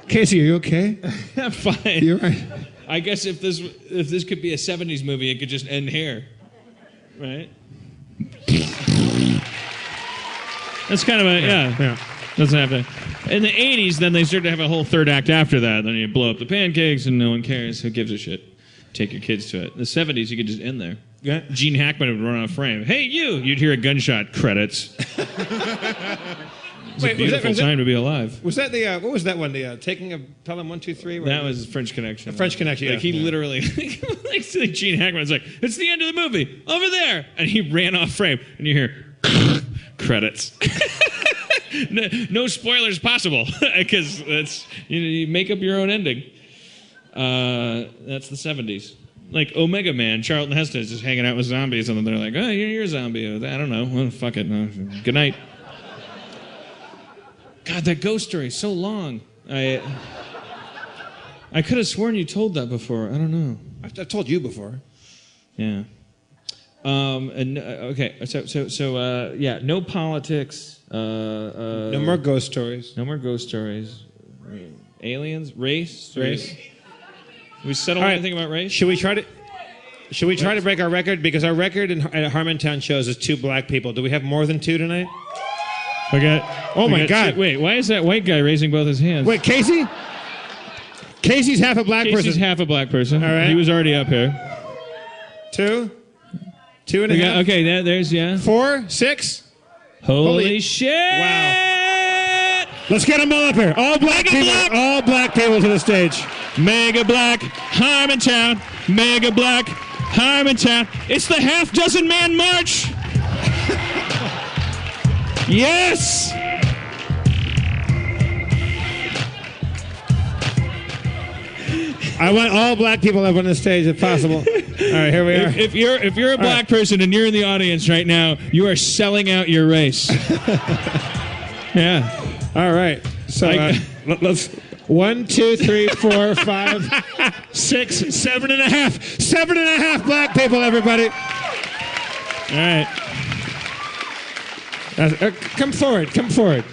Casey, are you okay? I'm fine. You're right. I guess if this could be a 70s movie, it could just end here. Right? That's kind of a, yeah. Doesn't have to. In the 80s, then they started to have a whole third act after that. Then you blow up the pancakes and no one cares. Who gives a shit? Take your kids to it. In the 70s, you could just end there. Yeah. Gene Hackman would run on a frame. Hey, you! You'd hear a gunshot. Credits. It's a beautiful time to be alive. Was that the, what was that one? The Taking of Pelham 1, 2, 3? That was French Connection. French Connection, Like he literally, like Gene Hackman's like, it's the end of the movie. Over there. And he ran off frame. And you hear credits. No spoilers possible, because that's you make up your own ending. That's the 70s. like Omega Man, Charlton Heston is just hanging out with zombies, and then they're like, "Oh, you're a zombie." I don't know. Well, fuck it. No. Good night. God, that ghost story is so long. I could have sworn you told that before. I don't know. I've told you before. Yeah. Okay. So yeah. No politics. No more ghost stories. No more ghost stories. Aliens. Race. We settled All right. anything about race? Should we try to break our record? Because our record at Harmontown shows is 2 black people. Do we have more than 2 tonight? We got. Oh my God! Wait, why is that white guy raising both his hands? Wait, Casey? Casey's half a black person. Casey's half a black person. All right. He was already up here. 2? 2 and a half? Okay, there's, yeah. 4? 6? Holy shit! Wow. Let's get them all up here. All black people to the stage. Mega Black, Harmontown. Mega Black, Harmontown. It's the half dozen man march. Yes! I want all black people up on the stage if possible. All right, here we are. If you're a black person and you're in the audience right now, you are selling out your race. Yeah. All right. So let's 1, 2, 3, 4, 5, 6, 7 and a half. 7 and a half black people, everybody. All right. Come forward. Come forward.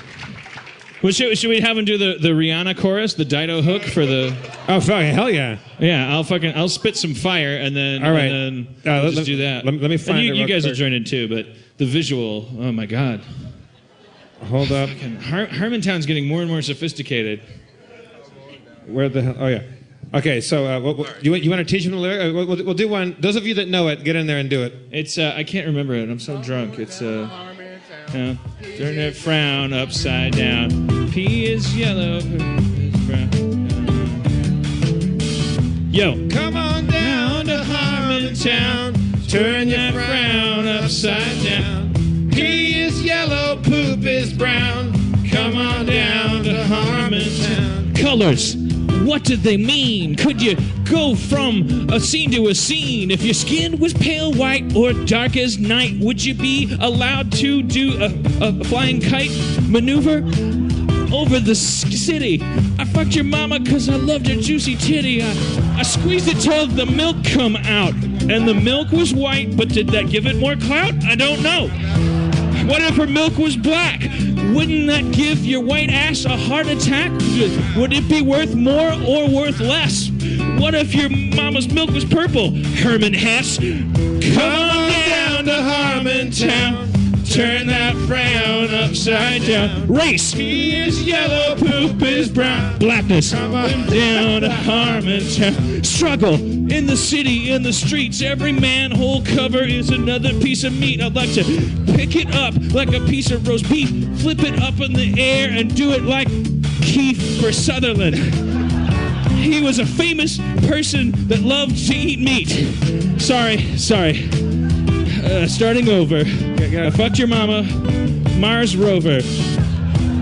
Well, should we have him do the Rihanna chorus, the Dido hook for the? Oh, fucking hell yeah! Yeah, I'll spit some fire and then. All right. And then we'll just do that. Let me find and it. You guys quick. will join in too, but the visual. Oh my God. Hold up. Harmontown's getting more and more sophisticated. Where the hell? Oh yeah. Okay, so you want to teach them the lyric? We'll do one. Those of you that know it, get in there and do it. It's I can't remember it. I'm so drunk. It's turn that frown upside down. P is yellow. P is brown. Yo, come on down to Harmontown. Turn that frown upside down. P is yellow. Poop is brown. Come on down to Harmontown. Colors. What did they mean? Could you go from a scene to a scene? If your skin was pale white or dark as night, would you be allowed to do a flying kite maneuver over the city? I fucked your mama because I loved your juicy titty. I squeezed it till the milk come out. And the milk was white, but did that give it more clout? I don't know. What if her milk was black? Wouldn't that give your white ass a heart attack? Would it be worth more or worth less? What if your mama's milk was purple? Herman Hess. Come on down to Harmontown. Turn that frown upside down. Race. He is yellow, poop is brown. Blackness. Come on down to Harmontown. Struggle in the city, in the streets. Every manhole cover is another piece of meat. I'd like to pick it up like a piece of roast beef, flip it up in the air and do it like Kiefer Sutherland. He was a famous person that loved to eat meat. Sorry. Starting over. I fucked your mama, Mars rover.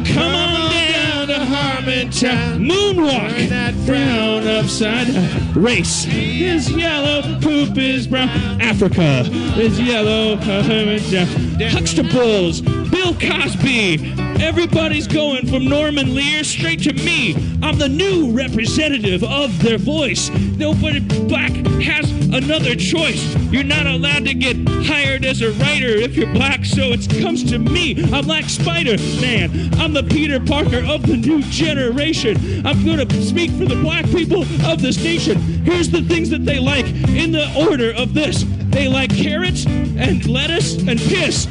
Come on down to Harmontown. Moonwalk. Turn that frown upside down. Race is yellow, poop is brown. Africa is yellow, Harmontown. Huxtables, Bill Cosby. Everybody's going from Norman Lear straight to me. I'm the new representative of their voice. Nobody black has another choice. You're not allowed to get hired as a writer if you're black, so it comes to me. I'm like Spider-Man. I'm the Peter Parker of the new generation. I'm going to speak for the black people of this nation. Here's the things that they like in the order of this. They like carrots and lettuce and piss.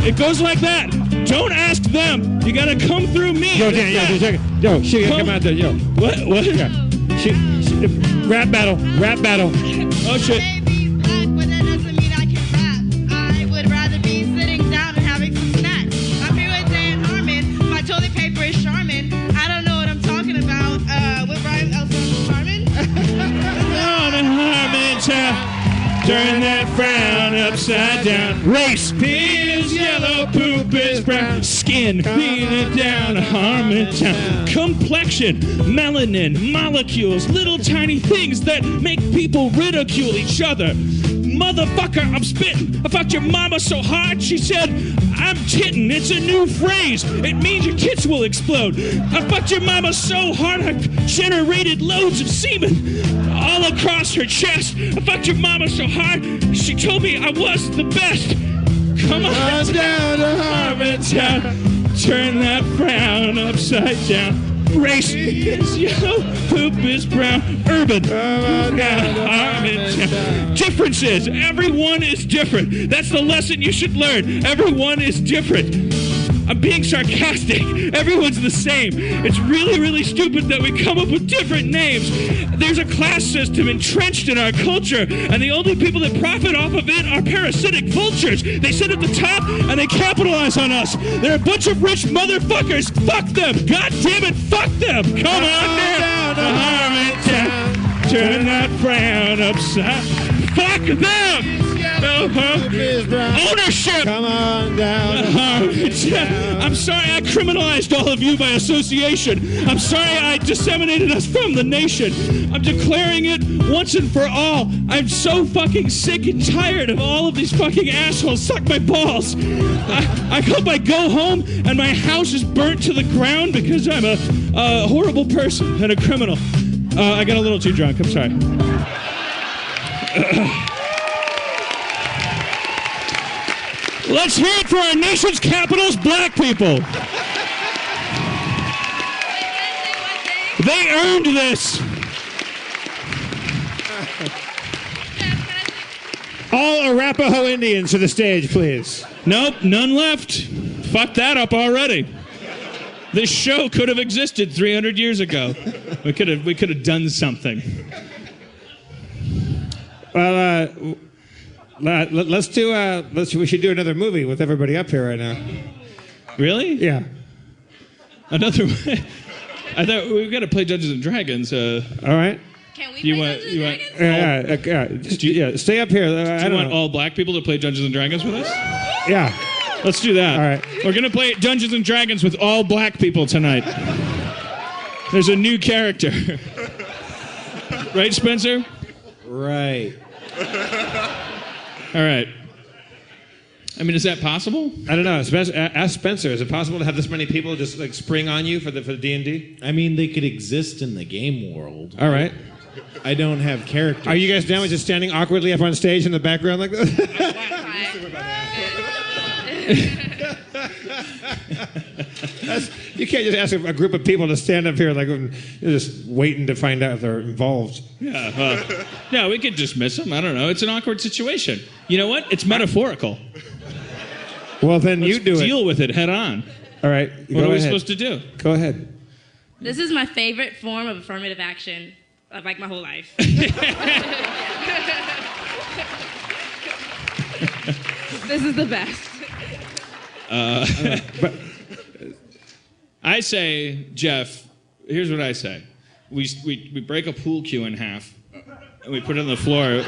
It goes like that. Don't ask them. You gotta come through me. Yo, she gotta come out there. Yo. What? Yeah. Rap battle. Oh, shit. I may be black, but that doesn't mean I can rap. I would rather be sitting down and having some snacks. I'm here with Dan Harmon. My toilet paper is Charmin. I don't know what I'm talking about. What rhymes else on Charmin? On a Harmontown. Turn that frown upside upside down. Race, pee is yellow, poop is brown. Skin, peanut down, Harmontown. Complexion, melanin, molecules, little tiny things that make people ridicule each other. Motherfucker, I'm spitting. I fucked your mama so hard, she said, I'm titting. It's a new phrase. It means your tits will explode. I fucked your mama so hard, I generated loads of semen all across her chest. I fucked your mama so hard, she told me I was the best. Come on down to Harmontown. Turn that frown upside down. Race is yellow, poop is brown. Urban, Harmontown. Differences. Everyone is different. That's the lesson you should learn. Everyone is different. I'm being sarcastic. Everyone's the same. It's really, really stupid that we come up with different names. There's a class system entrenched in our culture, and the only people that profit off of it are parasitic vultures. They sit at the top, and they capitalize on us. They're a bunch of rich motherfuckers. Fuck them. God damn it, fuck them. Come on down to Harmontown. Turn that frown upside. Fuck them. Ownership! Come on down. I'm sorry I criminalized all of you by association. I'm sorry I disseminated us from the nation. I'm declaring it once and for all. I'm so fucking sick and tired of all of these fucking assholes. Suck my balls. I hope I go home and my house is burnt to the ground because I'm a horrible person and a criminal. I got a little too drunk. I'm sorry. Let's hear it for our nation's capital's black people. They earned this. All Arapaho Indians to the stage, please. Nope, none left. Fucked that up already. This show could have existed 300 years ago. We could have done something. Well, we should do another movie with everybody up here right now. Really? Yeah. Another. I thought we've got to play Dungeons and Dragons. All right. Can we play Dungeons and Dragons? Yeah. Stay up here. Do you want all black people to play Dungeons and Dragons with us? Yeah. Let's do that. All right. We're gonna play Dungeons and Dragons with all black people tonight. There's a new character. Right, Spencer? Right. All right. I mean, is that possible? I don't know. Ask Spencer. Is it possible to have this many people just like spring on you for the D&D? I mean, they could exist in the game world. All right. I don't have characters. Are you guys down with just standing awkwardly up on stage in the background like this? You can't just ask a group of people to stand up here like just waiting to find out if they're involved. Yeah. No, we could dismiss them. I don't know. It's an awkward situation. You know what? It's metaphorical. Well, then you do it. Deal with it head on. All right. What are we supposed to do? Go ahead. This is my favorite form of affirmative action of like my whole life. This is the best. I say, Jeff, here's what I say. We break a pool cue in half, and we put it on the floor.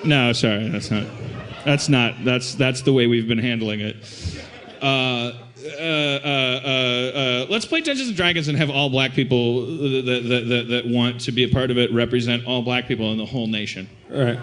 No, sorry, that's the way we've been handling it. Let's play Dungeons and Dragons and have all black people that want to be a part of it represent all black people in the whole nation. All right.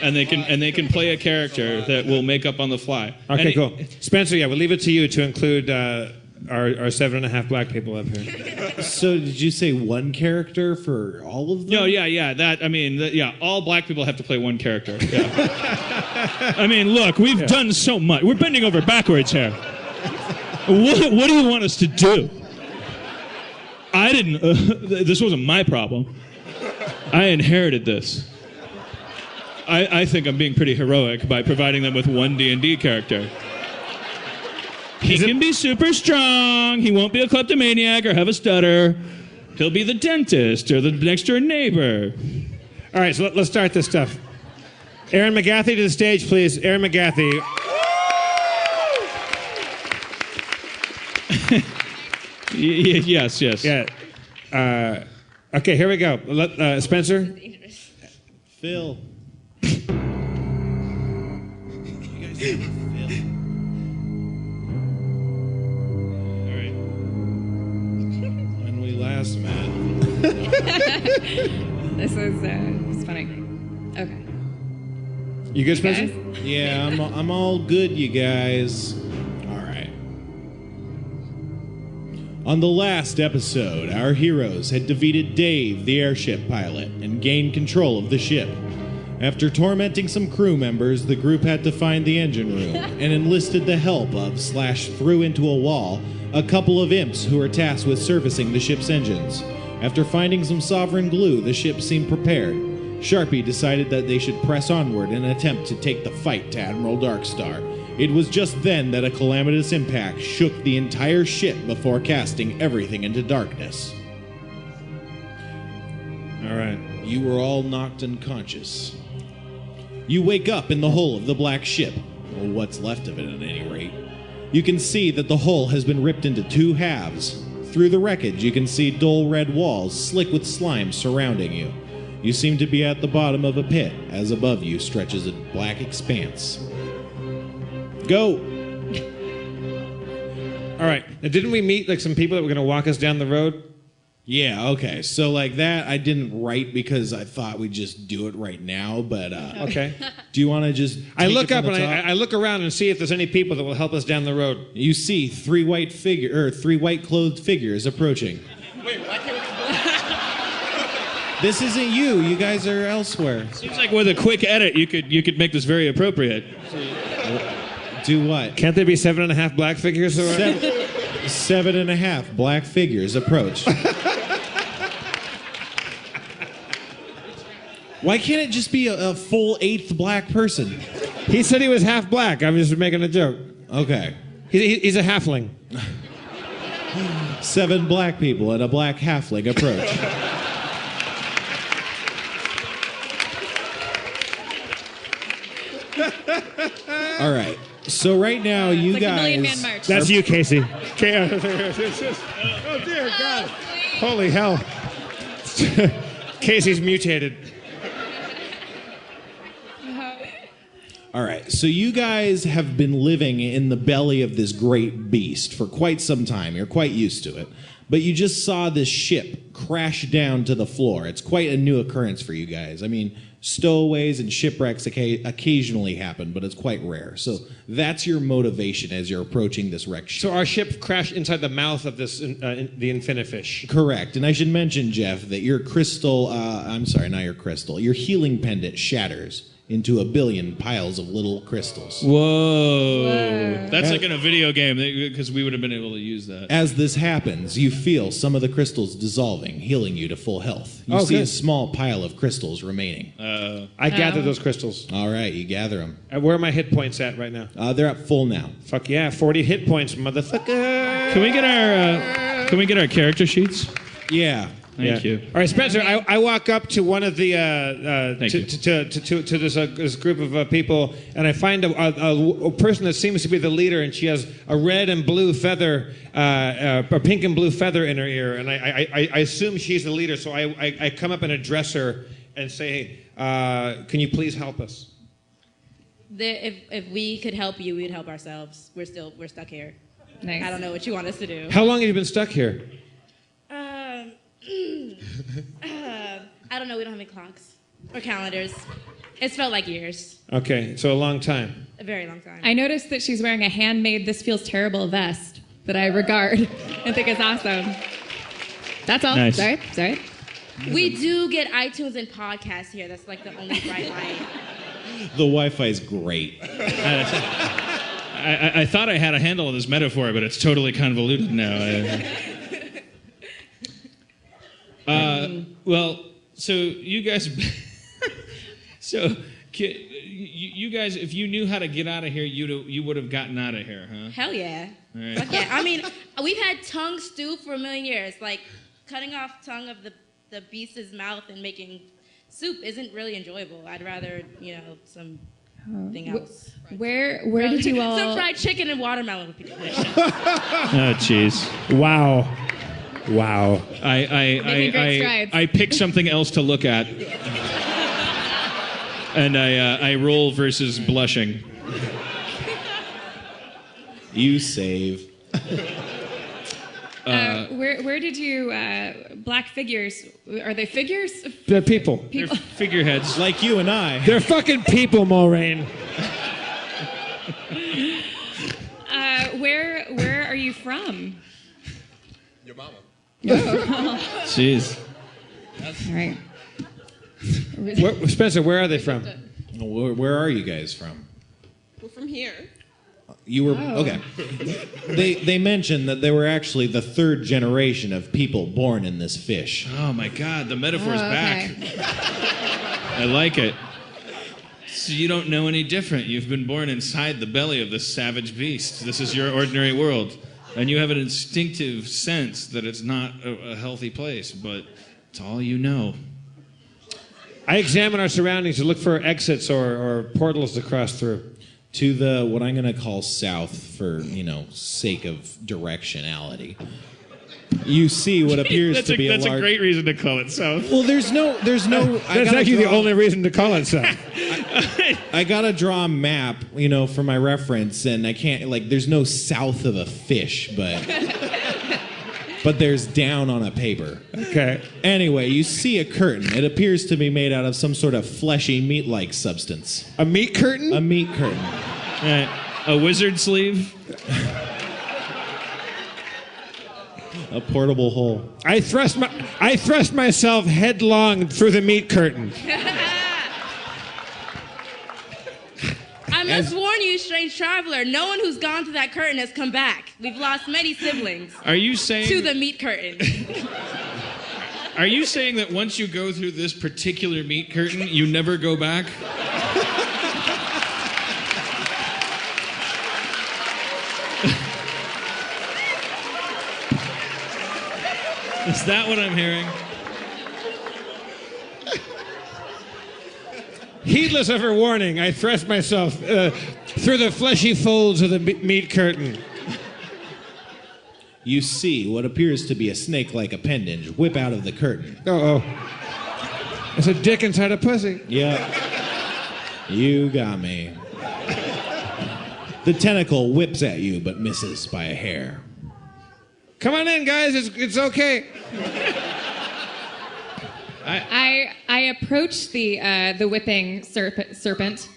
And they can play a character that will make up on the fly. Okay, cool. Spencer, yeah, we'll leave it to you to include our 7.5 black people up here. So did you say one character for all of them? No, yeah. All black people have to play one character. Yeah. I mean, look, we've done so much. We're bending over backwards here. What do you want us to do? I didn't. This wasn't my problem. I inherited this. I think I'm being pretty heroic by providing them with one D&D character. He can be super strong. He won't be a kleptomaniac or have a stutter. He'll be the dentist or the next door neighbor. All right, so let's start this stuff. Aaron McGathy to the stage, please. Aaron McGathy. Yes. Yeah. Okay, here we go. Spencer? Phil. All right. When we last met. This was it's funny. Okay. You good, Guys? Spencer? Yeah, I'm all good, you guys. All right. On the last episode, our heroes had defeated Dave, the airship pilot, and gained control of the ship. After tormenting some crew members, the group had to find the engine room and enlisted the help of / threw into a wall a couple of imps who were tasked with servicing the ship's engines. After finding some sovereign glue, the ship seemed prepared. Sharpie decided that they should press onward in an attempt to take the fight to Admiral Darkstar. It was just then that a calamitous impact shook the entire ship before casting everything into darkness. All right. You were all knocked unconscious. You wake up in the hull of the black ship, or what's left of it at any rate. You can see that the hull has been ripped into 2 halves. Through the wreckage, you can see dull red walls slick with slime surrounding you. You seem to be at the bottom of a pit, as above you stretches a black expanse. Go! All right. Now, didn't we meet like some people that were going to walk us down the road? Yeah, okay. So like that I didn't write because I thought we'd just do it right now, but Okay. do you want to just I take look it up from and the top? I look around and see if there's any people that will help us down the road. You see 3 white clothed figures approaching. Wait, why can't we... This isn't you. You guys are elsewhere. Seems like with a quick edit, you could make this very appropriate. Do what? Can't there be 7.5 black figures? Or... 7.5 black figures approach. Why can't it just be a full 8th black person? He said he was half black. I'm just making a joke. Okay. He's a halfling. 7 black people and a black halfling approach. All right. So right now, you It's like guys. a Million Man March. That's you, Casey. Oh, dear God. Holy hell. Casey's mutated. All right. So you guys have been living in the belly of this great beast for quite some time. You're quite used to it. But you just saw this ship crash down to the floor. It's quite a new occurrence for you guys. I mean, stowaways and shipwrecks occasionally happen, but it's quite rare. So that's your motivation as you're approaching this wrecked ship. So our ship crashed inside the mouth of this, the Infinifish. Correct. And I should mention, Jeff, that your crystal, I'm sorry, not your crystal, your healing pendant shatters into a billion piles of little crystals. Whoa. That's like in a video game, because we would have been able to use that. As this happens, you feel some of the crystals dissolving, healing you to full health. You see good. a small pile of crystals remaining. I gathered those crystals. All right, you gather them. Where are my hit points at right now? They're at full now. Fuck yeah, 40 hit points, motherfucker. Can we get our character sheets? Yeah. Thank you. All right, Spencer. I walk up to one of the to this group of people, and I find a person that seems to be the leader, and she has a red and blue feather, a pink and blue feather in her ear, and I assume she's the leader. So I come up and address her and say, hey, "Can you please help us?" If we could help you, we'd help ourselves. We're stuck here. Nice. I don't know what you want us to do. How long have you been stuck here? I don't know. We don't have any clocks or calendars. It's felt like years. Okay, so a long time. A very long time. I noticed that she's wearing a handmade This Feels Terrible vest that I regard and think is awesome. That's all. Nice. Sorry. We do get iTunes and podcasts here. That's like the only bright light. The Wi-Fi is great. I thought I had a handle on this metaphor, but it's totally convoluted now. Well, so you guys, you guys, if you knew how to get out of here, you would have gotten out of here, huh? Hell yeah. All right. Fuck yeah. I mean, we've had tongue stew for a million years. Like, cutting off tongue of the beast's mouth and making soup isn't really enjoyable. I'd rather, something else. Where did you all... Some fried chicken and watermelon would be delicious. Oh, jeez. Wow. Making great strides. I pick something else to look at, and I roll versus blushing. You save. Where did you black figures? Are they figures? They're people. They're figureheads. Like you and I. They're fucking people, Maureen. Where are you from? Your mama. Oh. Jeez. All right. Spencer, where are they from? Where are you guys from? We're from here. You were Oh. okay. They mentioned that they were actually the third generation of people born in this fish. Oh my God, the metaphor's back. Okay. I like it. So you don't know any different. You've been born inside the belly of this savage beast. This is your ordinary world. And you have an instinctive sense that it's not a healthy place, but it's all you know. I examine our surroundings to look for exits or portals to cross through. To the what I'm going to call south for, sake of directionality. You see what appears to be that's a large... a great reason to call it south. Well, there's no. That's actually the only reason to call it so. I gotta draw a map, for my reference, and I can't there's no south of a fish, but there's down on a paper. Okay. Anyway, you see a curtain. It appears to be made out of some sort of fleshy meat-like substance. A meat curtain? A meat curtain. A wizard sleeve? A portable hole. I thrust myself headlong through the meat curtain. I must warn you, strange traveler, no one who's gone to that curtain has come back. We've lost many siblings. Are you saying... To the meat curtain. Are you saying that once you go through this particular meat curtain, you never go back? Is that what I'm hearing? Heedless of her warning, I thrust myself through the fleshy folds of the meat curtain. You see what appears to be a snake-like appendage whip out of the curtain. Uh-oh. It's a dick inside a pussy. Yep. You got me. The tentacle whips at you, but misses by a hair. Come on in, guys. It's okay. I approach the whipping serpent,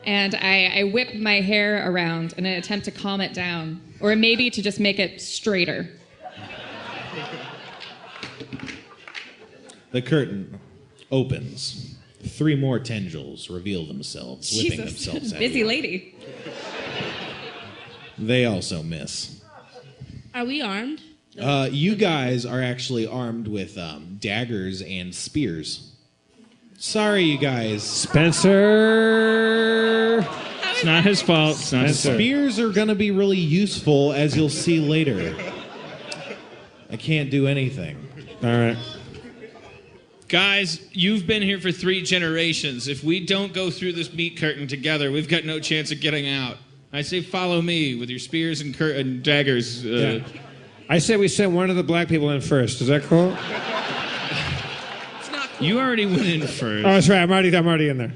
and I whip my hair around in an attempt to calm it down, or maybe to just make it straighter. The curtain opens. 3 more tendrils reveal themselves, whipping Jesus, themselves at busy you. lady. They also miss. Are we armed? You guys are actually armed with daggers and spears. Sorry, you guys. Spencer! It's not his fault. It's not his fault. Spears are going to be really useful, as you'll see later. I can't do anything. All right. Guys, you've been here for 3 generations. If we don't go through this meat curtain together, we've got no chance of getting out. I say follow me with your spears and daggers. Yeah. I say we send one of the black people in first. Is that cool? You already went in first. Oh, that's right. I'm already in there.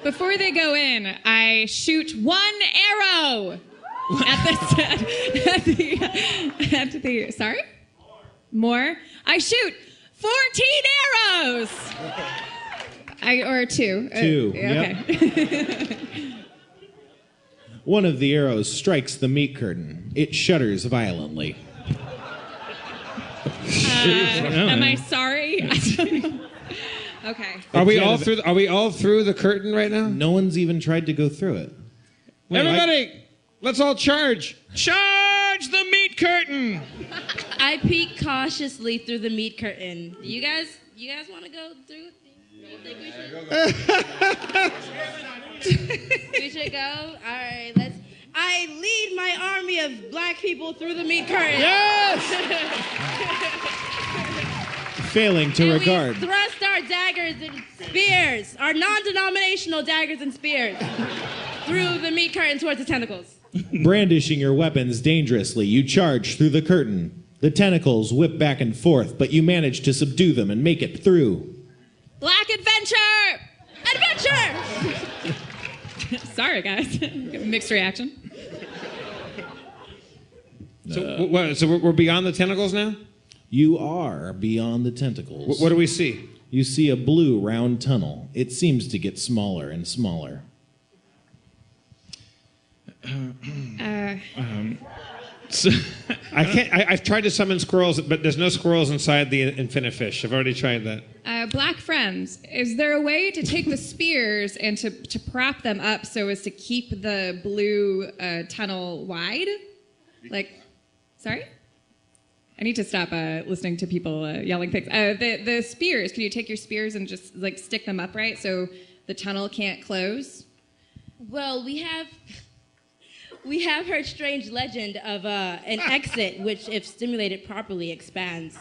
Before they go in, I shoot 1 arrow at the sorry? More? I shoot 14 arrows! Or 2. 2, okay. Yep. One of the arrows strikes the meat curtain. It shudders violently. Am I sorry? Okay. Are we all through the curtain right now? No one's even tried to go through it. Everybody, let's all charge. Charge the meat curtain! I peek cautiously through the meat curtain. You guys want to go through? You think we should? We should go? All right, let's. I lead my army of black people through the meat curtain. Yes! Failing to And regard. we thrust our daggers and spears, our non-denominational daggers and spears, through the meat curtain towards the tentacles. Brandishing your weapons dangerously, you charge through the curtain. The tentacles whip back and forth, but you manage to subdue them and make it through. Black adventure! Adventure! Sorry, guys. Mixed reaction. So we're beyond the tentacles now? You are beyond the tentacles. What do we see? You see a blue round tunnel. It seems to get smaller and smaller. So I can't. I've tried to summon squirrels, but there's no squirrels inside the infinifish. I've already tried that. Black friends, is there a way to take the spears and to prop them up so as to keep the blue tunnel wide? Sorry? I need to stop listening to people yelling things. The spears, can you take your spears and just stick them upright so the tunnel can't close? Well, we have heard strange legend of an exit, which, if stimulated properly, expands.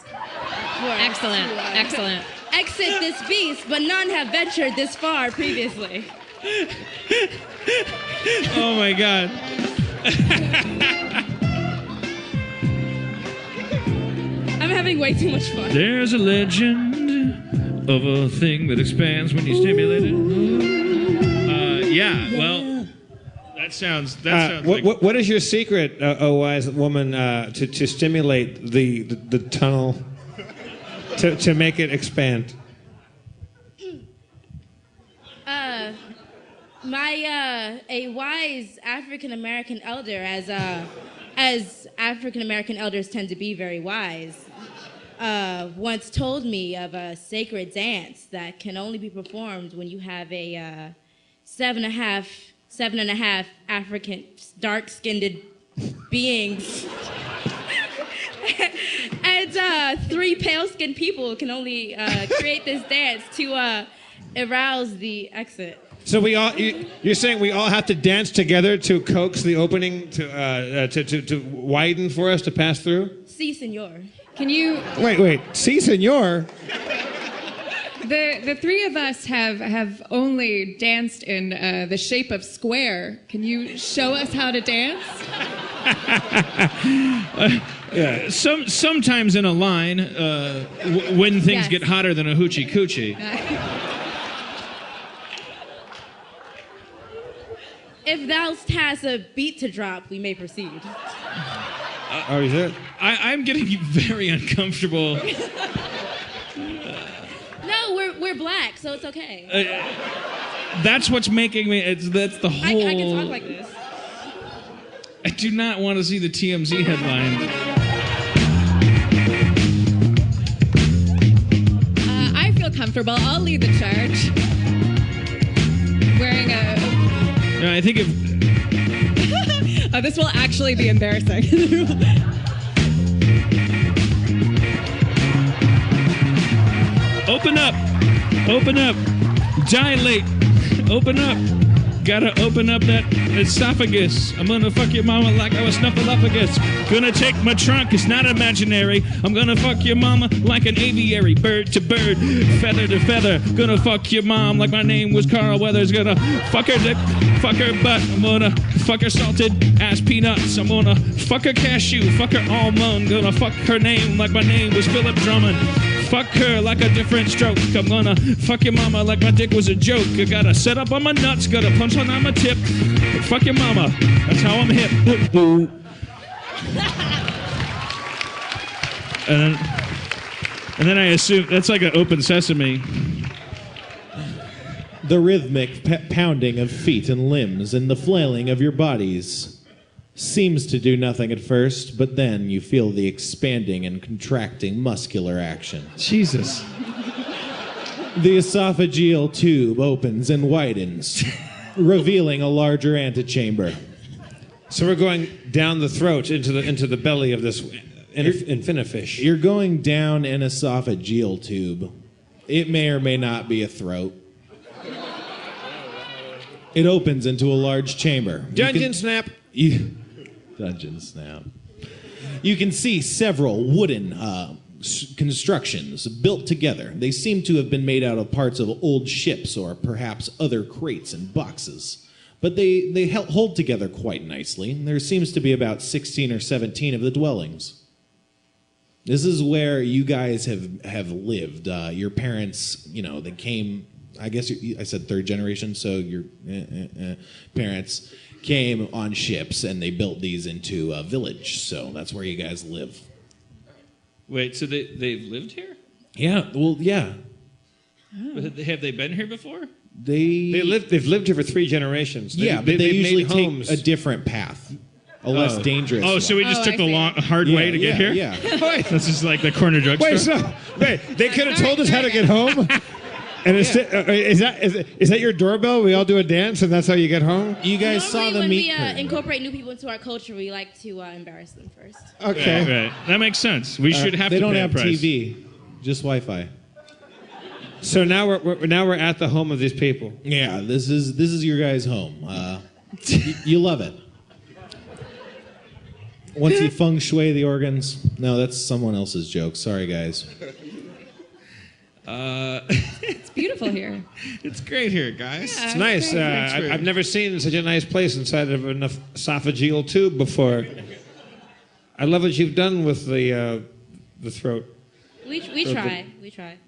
Excellent. Exit this beast, but none have ventured this far previously. Oh my God. I'm having way too much fun. There's a legend of a thing that expands when you stimulate it. That sounds like... What is your secret, oh wise woman, to stimulate the tunnel to make it expand? A wise African American elder, as African American elders tend to be very wise, once told me of a sacred dance that can only be performed when you have a 7.5 African dark-skinned beings. And 3 pale-skinned people can only create this dance to arouse the exit. So you're saying we all have to dance together to coax the opening to widen for us to pass through? Si, senor. Can you... Wait. Si, senor? The three of us have only danced in the shape of square. Can you show us how to dance? Yeah. Sometimes in a line, when things get hotter than a hoochie coochie. If thou hast a beat to drop, we may proceed. Oh, you sure? I'm getting very uncomfortable. No, we're black, so it's okay. That's what's making me. That's the whole. I can talk like this. I do not want to see the TMZ headline. I feel comfortable. I'll lead the charge. Wearing a. No, I think if. Oh, this will actually be embarrassing. Open up. Dilate. Open up. Gotta open up that esophagus. I'm gonna fuck your mama like I was snuffleupagus. Gonna take my trunk, it's not imaginary. I'm gonna fuck your mama like an aviary. Bird to bird, feather to feather. Gonna fuck your mom like my name was Carl Weathers. Gonna fuck her dick, fuck her butt. I'm gonna fuck her salted ass peanuts. I'm gonna fuck her cashew, fuck her almond. Gonna fuck her name like my name was Philip Drummond. Fuck her like a different stroke. I'm gonna fuck your mama like my dick was a joke. I gotta set up on my nuts, gotta punch on my tip. Fuck your mama, that's how I'm hip. And then I assume that's like an open sesame. The rhythmic pounding of feet and limbs and the flailing of your bodies seems to do nothing at first, but then you feel the expanding and contracting muscular action. Jesus. The esophageal tube opens and widens, revealing a larger antechamber. So we're going down the throat into the belly of this infinifish. You're going down an esophageal tube. It may or may not be a throat. It opens into a large chamber. Dungeon snap. Dungeon snap. You can see several wooden constructions built together. They seem to have been made out of parts of old ships or perhaps other crates and boxes. But they hold together quite nicely. There seems to be about 16 or 17 of the dwellings. This is where you guys have lived. Your parents, they came I guess I said third generation, so your parents came on ships and they built these into a village. So that's where you guys live. Wait, so they've lived here? Yeah, well, yeah. Have they been here before? They've lived here for 3 generations. But they usually take a different path, a less dangerous. Oh, so we just took the hard way to get here? Yeah. This is like the corner drugstore. Wait, they could have told us how to get home. And is that your doorbell? We all do a dance, and that's how you get home. You guys saw the when meat. we incorporate new people into our culture, we like to embarrass them first. Okay, right. That makes sense. We should have. They to don't pay a have price. TV, just Wi-Fi. So now we're at the home of these people. Yeah, this is your guys' home. You love it. Once you feng shui the organs. No, that's someone else's joke. Sorry, guys. It's beautiful here. It's great here, guys. Yeah, It's nice. I've never seen such a nice place inside of an esophageal tube before. I love what you've done with the throat. We try.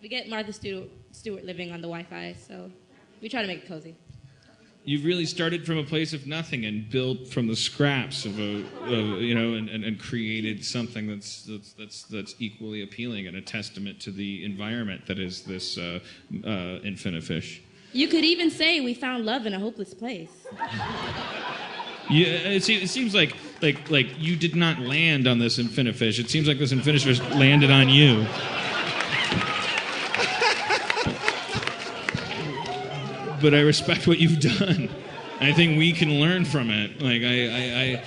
We get Martha Stewart living on the Wi-Fi, so we try to make it cozy. You've really started from a place of nothing and built from the scraps of and created something that's equally appealing and a testament to the environment that is this infinite fish. You could even say we found love in a hopeless place. Yeah, it seems like you did not land on this infinite fish. It seems like this infinite fish landed on you. But I respect what you've done. I think we can learn from it. Like I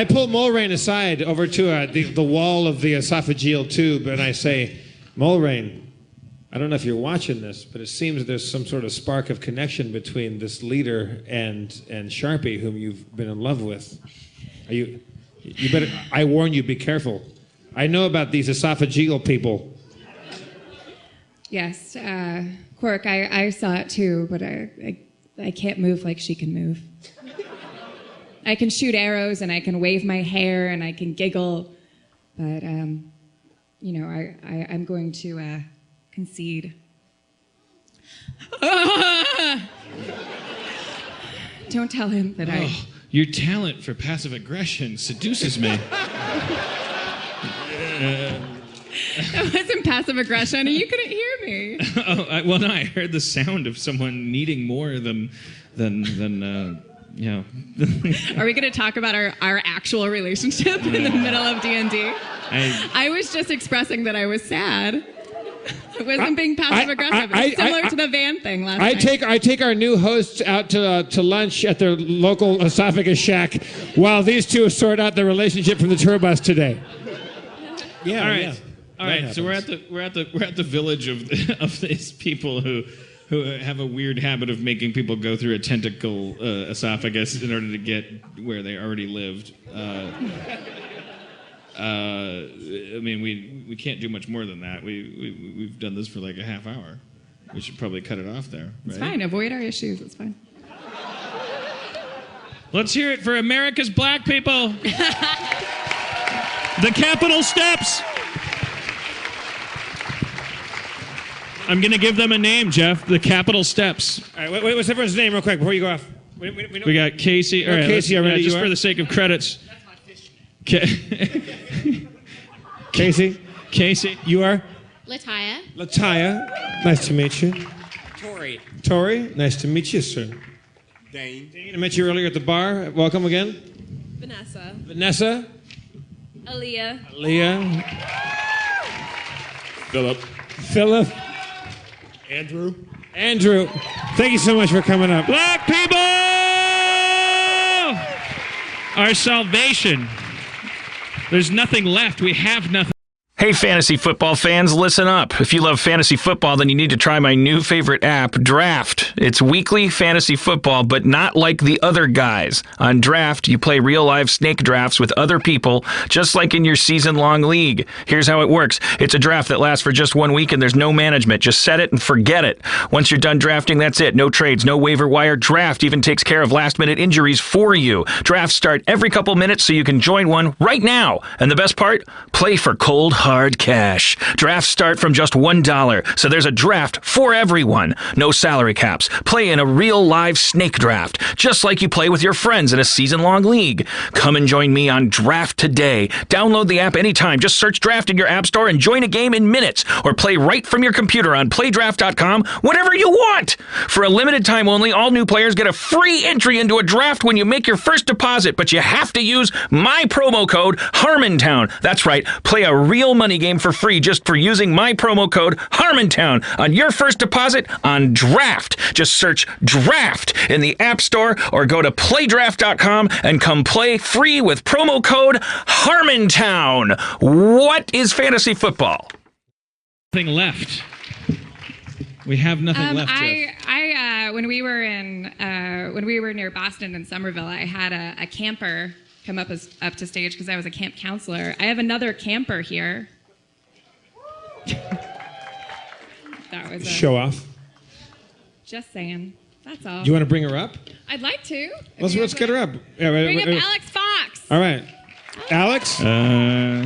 pull Mulrain aside over to the wall of the esophageal tube, and I say, Mulrain, I don't know if you're watching this, but it seems there's some sort of spark of connection between this leader and Sharpie, whom you've been in love with. You better. I warn you, be careful. I know about these esophageal people. Yes, Quirk, I saw it too, but I can't move like she can move. I can shoot arrows and I can wave my hair and I can giggle, but I'm going to concede. Don't tell him that Your talent for passive aggression seduces me. That wasn't passive aggression. You couldn't hear me. No, I heard the sound of someone needing more than. Are we going to talk about our actual relationship in the middle of D&D? I was just expressing that I was sad. I wasn't being passive aggressive. It's similar to the van thing last night. I take our new hosts out to lunch at their local esophagus shack while these two sort out their relationship from the tour bus today. Yeah. All right. Yeah. All right. So we're at the village of these people who have a weird habit of making people go through a tentacle esophagus in order to get where they already lived. I mean, we can't do much more than that. We've done this for like a half hour. We should probably cut it off there. Right? It's fine. Avoid our issues. It's fine. Let's hear it for America's black people. The Capitol Steps. I'm going to give them a name, Jeff. The Capitol Steps. All right, wait, what's everyone's name real quick before you go off? We got Casey. All right, Casey already. Just for the sake of credits. Casey. You are? Lataya. Nice to meet you. Tori. Nice to meet you, sir. Dane. I met you earlier at the bar. Welcome again. Vanessa. Aaliyah. Philip. Andrew. Thank you so much for coming up. Black people! Our salvation. There's nothing left. We have nothing. Hey, fantasy football fans, listen up. If you love fantasy football, then you need to try my new favorite app, Draft. It's weekly fantasy football, but not like the other guys. On Draft, you play real-life snake drafts with other people, just like in your season-long league. Here's how it works. It's a draft that lasts for just 1 week, and there's no management. Just set it and forget it. Once you're done drafting, that's it. No trades, no waiver wire. Draft even takes care of last-minute injuries for you. Drafts start every couple minutes, so you can join one right now. And the best part? Play for cold hugs. hard cash. Drafts start from just $1, so there's a draft for everyone. No salary caps. Play in a real live snake draft, just like you play with your friends in a season-long league. Come and join me on Draft today. Download the app anytime. Just search Draft in your app store and join a game in minutes, or play right from your computer on playdraft.com whenever you want. For a limited time only, all new players get a free entry into a draft when you make your first deposit, but you have to use my promo code Harmontown. That's right, play a real money game for free just for using my promo code Harmontown on your first deposit on Draft. Just search Draft in the App Store or go to playdraft.com and come play free with promo code Harmontown. What is fantasy football? Nothing left. We have nothing left. When we were near Boston and Somerville, I had a camper come up to stage because I was a camp counselor. I have another camper here. That was Show off. Just saying. That's all. Do you want to bring her up? I'd like to. Let's get her up. Yeah, Bring up Alex Fox. All right. Alex?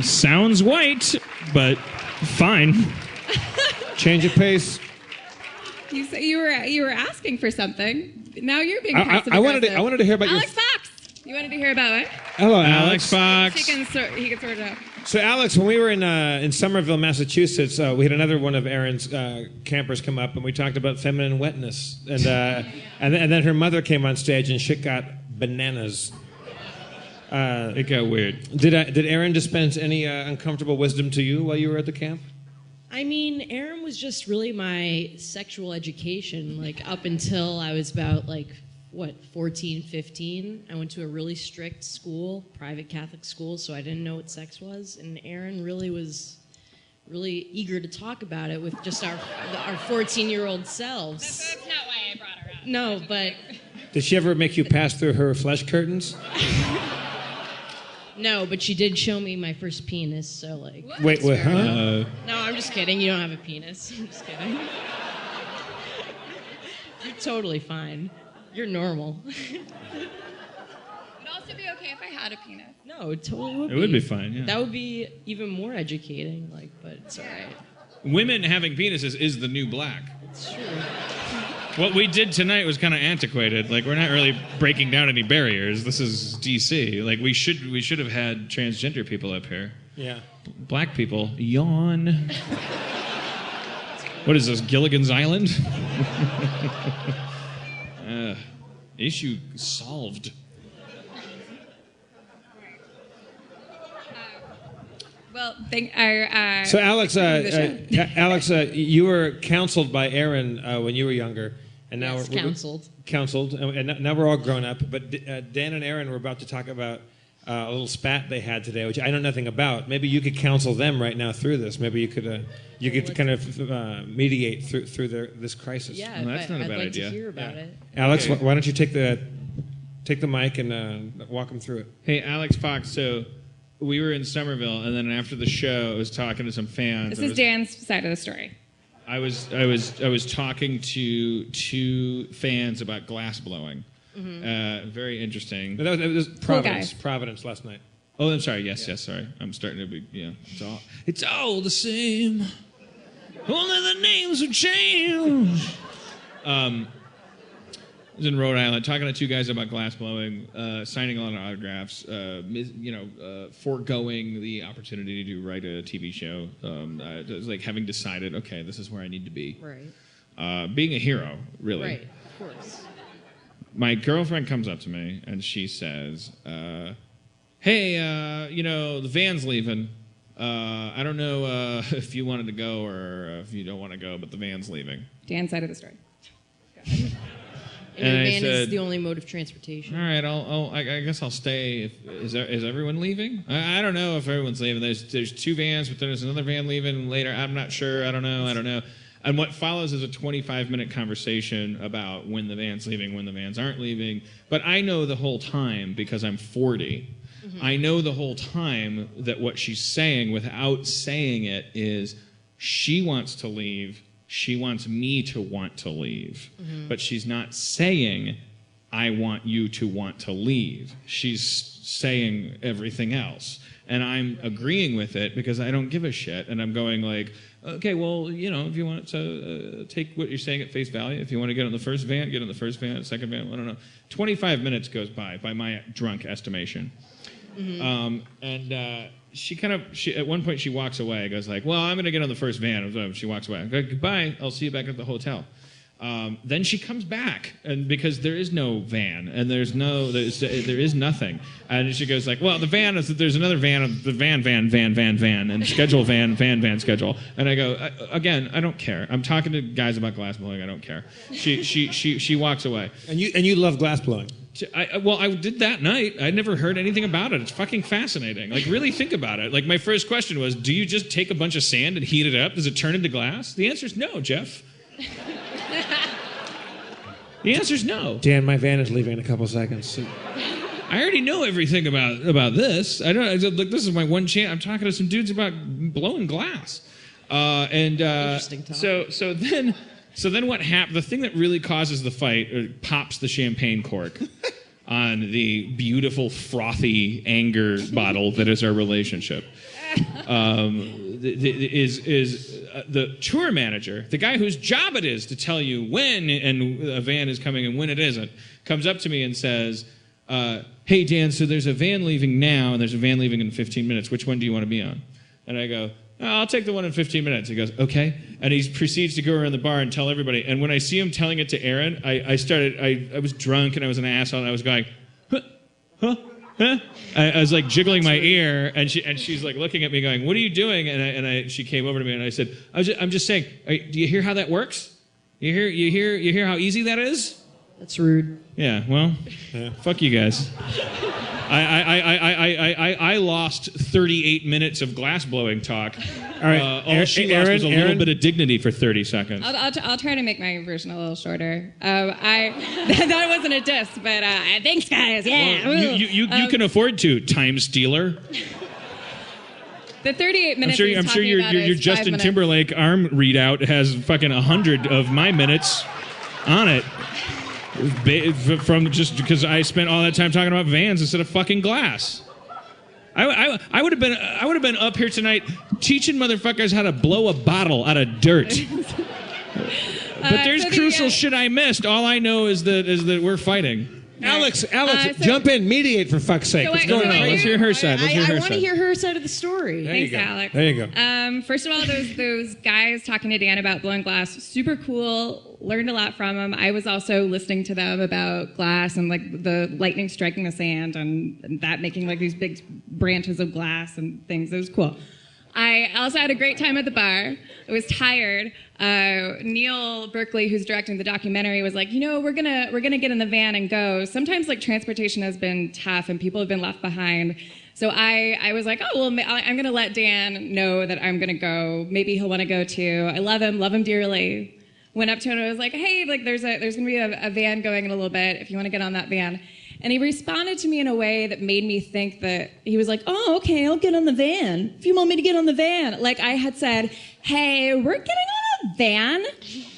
Sounds white, but fine. Change of pace. You say you were asking for something. Now you're being I wanted to hear about Alex Fox. You wanted to hear about what? Hello, Alex Fox. He can sort it out. So, Alex, when we were in Somerville, Massachusetts, we had another one of Erin's campers come up, and we talked about feminine wetness, and then her mother came on stage, and shit got bananas. It got weird. Did Erin dispense any uncomfortable wisdom to you while you were at the camp? I mean, Erin was just really my sexual education, like up until I was about 14, 15. I went to a really strict school, private Catholic school, so I didn't know what sex was. And Erin really was really eager to talk about it with just our 14-year-old selves. That's not why I brought her up. No, but... Did she ever make you pass through her flesh curtains? No, but she did show me my first penis, so Wait, huh? No, I'm just kidding. You don't have a penis. I'm just kidding. You're totally fine. You're normal. It would also be okay if I had a penis. No, it totally would be. It would be fine, yeah. That would be even more educating, but it's all right. Women having penises is the new black. It's true. What we did tonight was kind of antiquated. We're not really breaking down any barriers. This is DC. We should have had transgender people up here. Yeah. Black people, yawn. What is this, Gilligan's Island? Issue solved. So, Alex, you were counseled by Erin when you were younger, and now Yes, we're counseled. Counseled, and now we're all grown up. But Dan and Erin were about to talk about a little spat they had today, which I know nothing about. Maybe you could counsel them right now through this. Maybe you could kind of mediate through this crisis. Yeah, that's not a I'd bad like idea. to hear about it. Alex, why don't you take the mic and walk them through it? Hey, Alex Fox, so we were in Somerville, and then after the show, I was talking to some fans. This is Dan's side of the story. I was talking to two fans about glass blowing. Mm-hmm. Very interesting. That was Cool guys. Providence last night. Oh, I'm sorry. Yes, sorry. I'm starting to be, it's all the same. Only the names have changed. I was in Rhode Island talking to two guys about glass blowing, signing a lot of autographs, foregoing the opportunity to write a TV show. It was like having decided, okay, this is where I need to be. Right. Being a hero, really. Right, of course. My girlfriend comes up to me and she says, hey, the van's leaving. I don't know if you wanted to go or if you don't want to go, but the van's leaving. Dan's side of the story. And your van is the only mode of transportation. All right, I guess I'll stay. Is everyone leaving? I don't know if everyone's leaving. There's two vans, but there's another van leaving later. I'm not sure. I don't know. And what follows is a 25-minute conversation about when the van's leaving, when the vans aren't leaving. But I know the whole time because I'm 40. Mm-hmm. I know the whole time that what she's saying without saying it is she wants to leave. She wants me to want to leave. Mm-hmm. But she's not saying, I want you to want to leave. She's saying everything else. And I'm agreeing with it because I don't give a shit. And I'm going like, okay, well, you know, if you want to take what you're saying at face value, if you want to get on the first van, get on the first van, second van, I don't know. 25 minutes goes by my drunk estimation. She at one point she walks away, goes like, well, I'm going to get on the first van. She walks away. I go, goodbye, I'll see you back at the hotel. Then she comes back, and because there is no van, and there is nothing, and she goes like, well, the van is, there's another van, the van, and schedule van schedule, and I go, again, I don't care. I'm talking to guys about glass blowing. I don't care. She walks away. And you love glass blowing. I did that night. I'd never heard anything about it. It's fucking fascinating. Like, really think about it. Like, my first question was, do you just take a bunch of sand and heat it up? Does it turn into glass? The answer is no, Jeff. The answer is no. Dan, my van is leaving in a couple seconds. I already know everything about this. Look, this is my one chance. I'm talking to some dudes about blowing glass. Interesting talk. So then what happened? The thing that really causes the fight pops the champagne cork on the beautiful frothy anger bottle that is our relationship. The tour manager, the guy whose job it is to tell you when a van is coming and when it isn't, comes up to me and says, hey, Dan, so there's a van leaving now and there's a van leaving in 15 minutes. Which one do you want to be on? And I go, oh, I'll take the one in 15 minutes. He goes, okay. And he proceeds to go around the bar and tell everybody. And when I see him telling it to Aaron, I was drunk and I was an asshole and I was going, huh? I was like jiggling my ear, and she's like looking at me, going, "What are you doing?" And she came over to me, and I said, "I'm just saying. Do you hear how that works? You hear how easy that is? That's rude." Yeah. Well, fuck you guys. I lost 38 minutes of glass blowing talk. All right. All she lost was a little bit of dignity for 30 seconds. I'll try to make my version a little shorter. That wasn't a diss, but thanks, guys. Yeah. Well, you can afford to, time stealer. The 38 minutes. I'm sure your Justin Timberlake arm readout has fucking 100 of my minutes on it. From just because I spent all that time talking about vans instead of fucking glass. I would have been up here tonight teaching motherfuckers how to blow a bottle out of dirt. But there's crucial shit I missed. All I know is that we're fighting. Alex, jump in, mediate for fuck's sake. What's going on? Let's hear her side. I want to hear her side of the story. Thanks, Alex. There you go. First of all, those guys talking to Dan about blowing glass, super cool. Learned a lot from them. I was also listening to them about glass and like the lightning striking the sand and that making like these big branches of glass and things. It was cool. I also had a great time at the bar. I was tired. Neil Berkeley, who's directing the documentary, was like, we're gonna get in the van and go. Sometimes like transportation has been tough and people have been left behind. So I was like, oh well, I'm gonna let Dan know that I'm gonna go. Maybe he'll want to go too. I love him dearly. Went up to him and I was like, hey, like there's gonna be a van going in a little bit. If you want to get on that van. And he responded to me in a way that made me think that he was like, oh, okay, I'll get on the van. If you want me to get on the van. Like I had said, hey, we're getting on a van.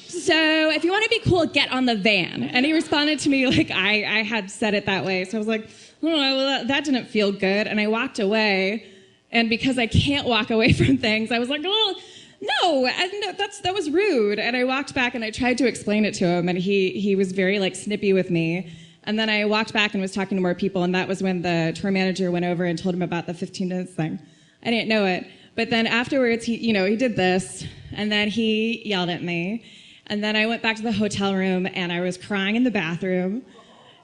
So if you want to be cool, get on the van. And he responded to me like I had said it that way. So I was like, oh, well, that didn't feel good. And I walked away. And because I can't walk away from things, I was like, oh, no, that was rude. And I walked back and I tried to explain it to him. And he was very like snippy with me. And then I walked back and was talking to more people, and that was when the tour manager went over and told him about the 15 minutes thing. I didn't know it. But then afterwards, he did this, and then he yelled at me. And then I went back to the hotel room, and I was crying in the bathroom.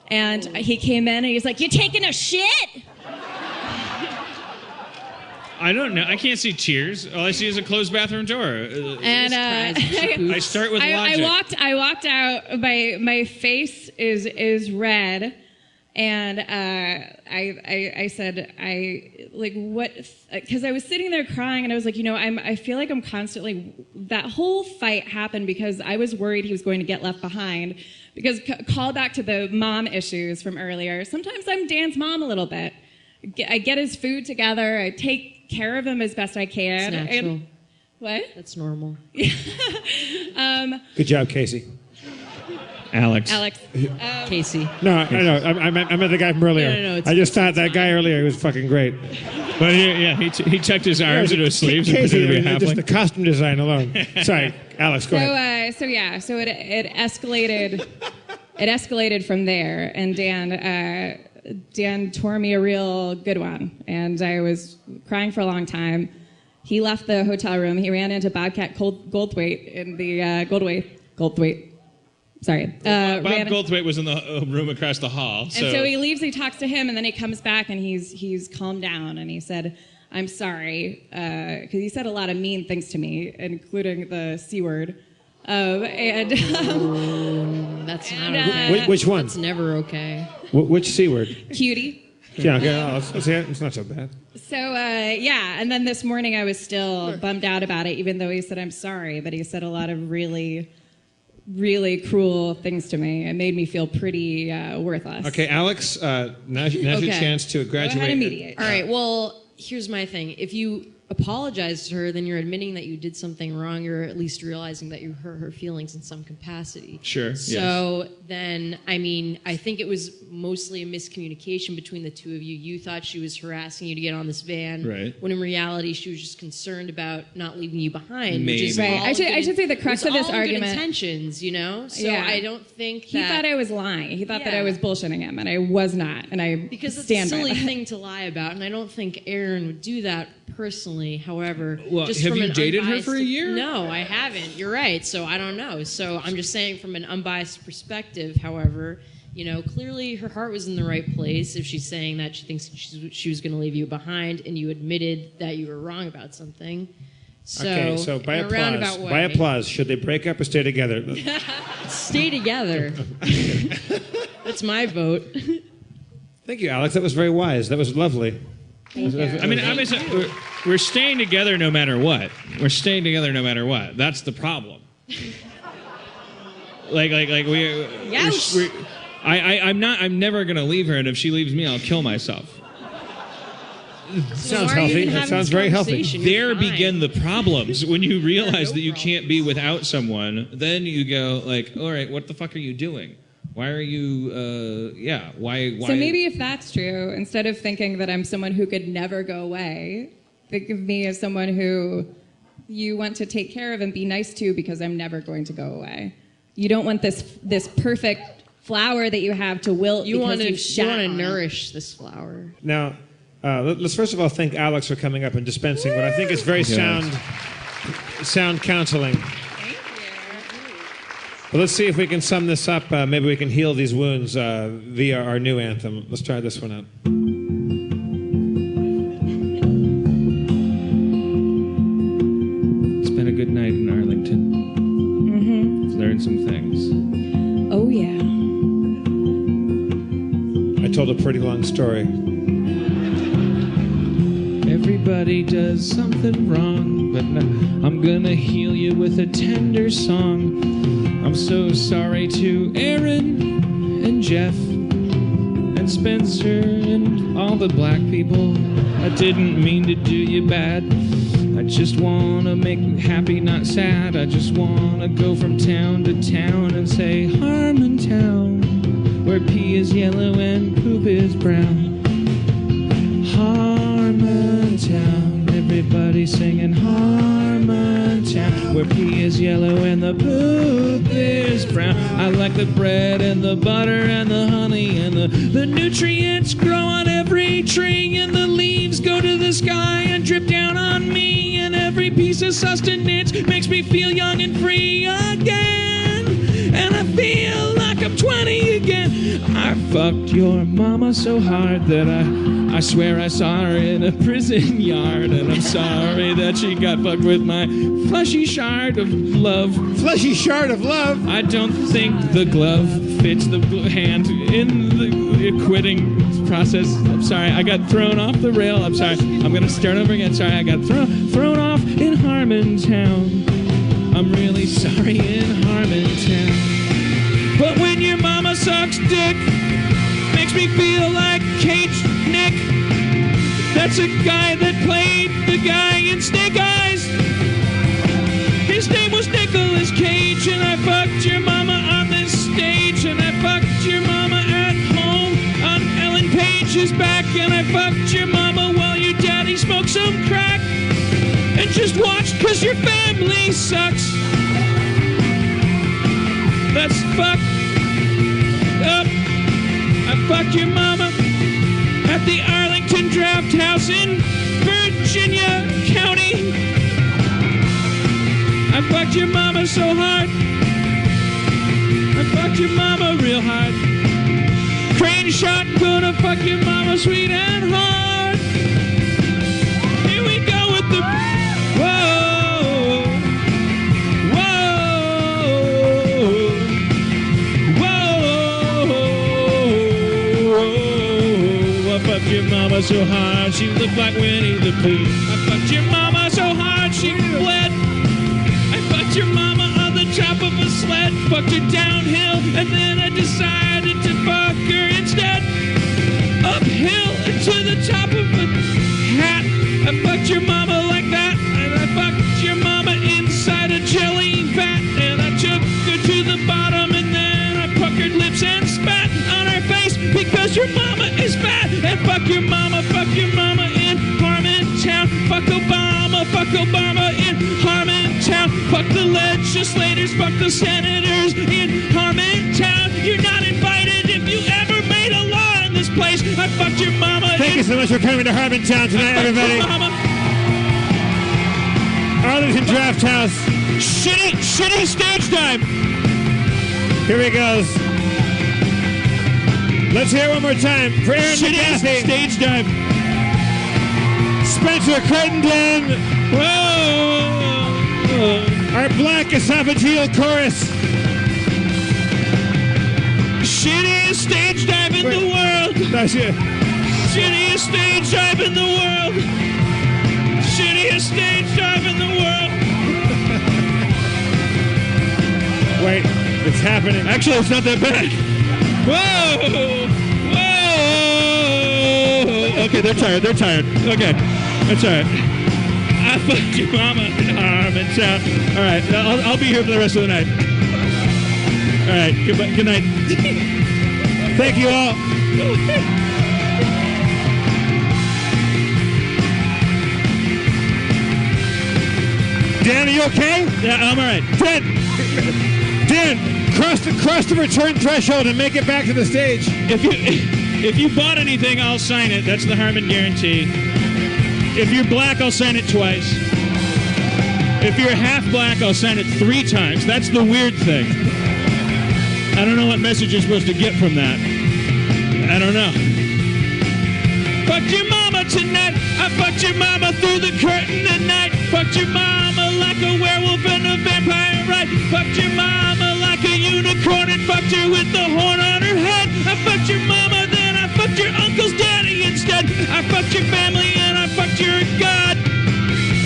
And he came in, and he's like, you taking a shit? I don't know. I can't see tears. All I see is a closed bathroom door. And I start with logic. I walked out. My face is red, and I said what? Because I was sitting there crying, and I was like, I feel like I'm constantly. That whole fight happened because I was worried he was going to get left behind. Because call back to the mom issues from earlier. Sometimes I'm Dan's mom a little bit. I get his food together. I take care of him as best I can. That's natural. And, what? That's normal. Good job, Casey. Alex. Casey. No, I know. I meant the guy from earlier. No, I just thought that guy earlier was fucking great. But he tucked his arms into his sleeves and Casey, pretended to be a just halfling. the costume design alone. Sorry, Alex, go ahead. So it escalated. It escalated from there, and Dan tore me a real good one, and I was crying for a long time. He left the hotel room. He ran into Bobcat Goldthwait in the Goldthwait. Sorry. Bob Goldthwait was in the room across the hall. And so he leaves, he talks to him, and then he comes back and he's calmed down, and he said, "I'm sorry," because he said a lot of mean things to me, including the C word. That's not okay. Which one? That's never okay. Which C word? Cutie. Yeah, okay, let's see it. It's not so bad. So, and then this morning I was still bummed out about it, even though he said, "I'm sorry," but he said a lot of really, really cruel things to me. It made me feel pretty worthless. Okay, Alex, now's your chance to graduate. Go ahead and mediate. All right, well, here's my thing. If you apologize to her, then you're admitting that you did something wrong. You're at least realizing that you hurt her feelings in some capacity. Sure. So then, I mean, I think it was mostly a miscommunication between the two of you. You thought she was harassing you to get on this van, right? When in reality, she was just concerned about not leaving you behind. Maybe. Which is Right. all I should say the crux of this all argument. Good intentions, you know. So Yeah. I don't think He that thought I was lying. He thought that Yeah. I was bullshitting him, and I was not. And I because it's stand a by silly that. thing to lie about, and I don't think Aaron would do that personally. However, Well, just have from you an dated her unbiased- for a year? No, I haven't. You're right. So I don't know. So I'm just saying from an unbiased perspective. However, you know, clearly her heart was in the right place if she's saying that she thinks she was going to leave you behind, and you admitted that you were wrong about something. So, Okay, so by in a roundabout applause, way, by applause, should they break up or stay together? stay together. That's my vote. Thank you, Alex. That was very wise. That was lovely. I mean, we're staying together no matter what. We're staying together no matter what. That's the problem. I'm never gonna leave her, and if she leaves me, I'll kill myself. Sounds healthy. That sounds very healthy. There begin the problems when you realize that you can't be without someone. Then you go like, all right, what the fuck are you doing? Why are you? Why? So maybe if that's true, instead of thinking that I'm someone who could never go away, think of me as someone who you want to take care of and be nice to because I'm never going to go away. You don't want this perfect flower that you have to wilt because you shat want to on it. nourish this flower. Now, let's first of all thank Alex for coming up and dispensing what I think is very sound counseling. Thank you. Well, let's see if we can sum this up. Maybe we can heal these wounds via our new anthem. Let's try this one out. It's been a good night in Arlington. Mm-hmm. Learned some things. Oh, yeah. I told a pretty long story. Everybody does something wrong, but I'm gonna heal you with a tender song. I'm so sorry to Aaron and Jeff and Spencer and all the black people. I didn't mean to do you bad. I just wanna make you happy, not sad. I just wanna go from town to town and say Harmontown, where pee is yellow and poop is brown. Harmontown, everybody singing Harmontown, where pea is yellow and the poop is brown. I like the bread and the butter and the honey and the nutrients grow on every tree, and the leaves go to the sky and drip down on me, and every piece of sustenance makes me feel young and free again, and I feel like I'm 20 again. I fucked your mama so hard that I swear I saw her in a prison yard, and I'm sorry that she got fucked with my fleshy shard of love. Fleshy shard of love? I don't think the glove fits the hand in the acquitting process. I'm sorry, I got thrown off the rail. I'm sorry, I'm gonna start over again. Sorry, I got thrown off in Harmontown. I'm really sorry in Harmontown. But when your mama sucks dick, makes me feel like Cage Nick. That's a guy that played the guy in Snake Eyes. His name was Nicolas Cage, and I fucked your mama on this stage. his back, and I fucked your mama while your daddy smoked some crack. And just watched 'cause your family sucks. That's fucked up. I fucked your mama at the Arlington Draft House in Virginia County. I fucked your mama so hard. I fucked your mama real hard. Crane shot, gonna fuck your mama sweet and hard. Here we go with the... Whoa. Whoa. Whoa. I fucked your mama so hard, she looked like Winnie the Pooh. I fucked your mama so hard, she bled. I fucked your mama on the top of a sled, fucked her downhill, and then I decided to fuck her instead. Uphill to the top of a hat. I fucked your mama like that, and I fucked your mama inside a jelly vat, and I took her to the bottom, and then I puckered lips and spat on her face because your mama is fat. And fuck your mama in Harmontown. Fuck Obama in Harmontown. Fuck the legislators, fuck the senators in Harmontown. You're not invited if you ever made a law in this place. I fucked your mama. Thank you so much for coming to Harmontown tonight, everybody. Arlington Draft House. Shitty stage time. Here he goes. Let's hear it one more time for Aaron McGathy. Stage time. Spencer Crittenden. Whoa. Our Black Esophageal Chorus. Shittiest stage dive in the world. That's it. Shittiest stage dive in the world. Shittiest stage dive in the world. Wait, it's happening. Actually, it's not that bad. Whoa! Whoa! Okay, they're tired. Okay, that's all right. I fucked your mama in Harmontown. All right, I'll be here for the rest of the night. All right, good night. Thank you all. Dan, are you okay? Yeah, I'm all right. Dan, cross the return threshold and make it back to the stage. If you bought anything, I'll sign it. That's the Harmon guarantee. If you're black, I'll sign it twice. If you're half black, I'll sign it 3 times. That's the weird thing. I don't know what message you're supposed to get from that. I don't know. Fucked your mama tonight. I fucked your mama through the curtain tonight. Fucked your mama like a werewolf and a vampire, right? Fucked your mama like a unicorn and fucked her with the horn on her head. I fucked your mama, then I fucked your uncle's daddy instead. I fucked your family and I fucked your god.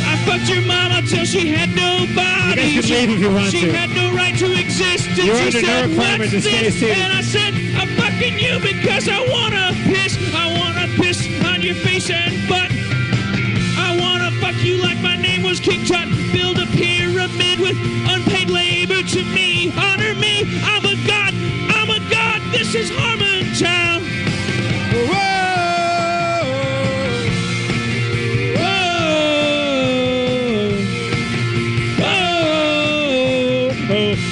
I fucked your mama till she had no body. You guys can leave if you want she to. had no right to exist. And You're she under no said, requirement "What's to stay this?" seated. And I said, I'm fucking you because I wanna piss. I wanna piss on your face and butt. I wanna fuck you like my name was King Tut. Build a pyramid with unpaid labor to me. Honor me. I'm a god. This is Harmontown. Whoa.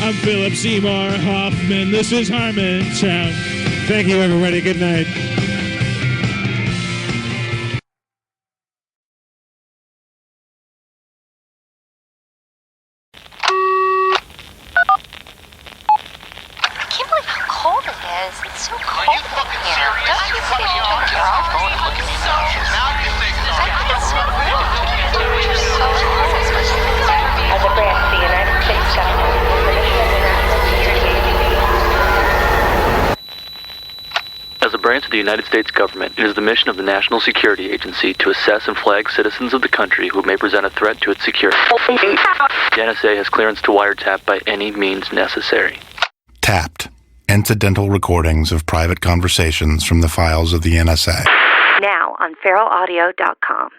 I'm Philip Seymour Hoffman. This is Harmontown. Thank you, everybody. Good night. It's so cold in here. Don't you think you turn your phone and look at me now? Now you think so. I think it's so rude. You're so rude. As a branch of the United States government, As a branch of the United States government, it is the mission of the National Security Agency to assess and flag citizens of the country who may present a threat to its security. The NSA has clearance to wiretap by any means necessary. Tapped. Incidental recordings of private conversations from the files of the NSA. Now on feralaudio.com.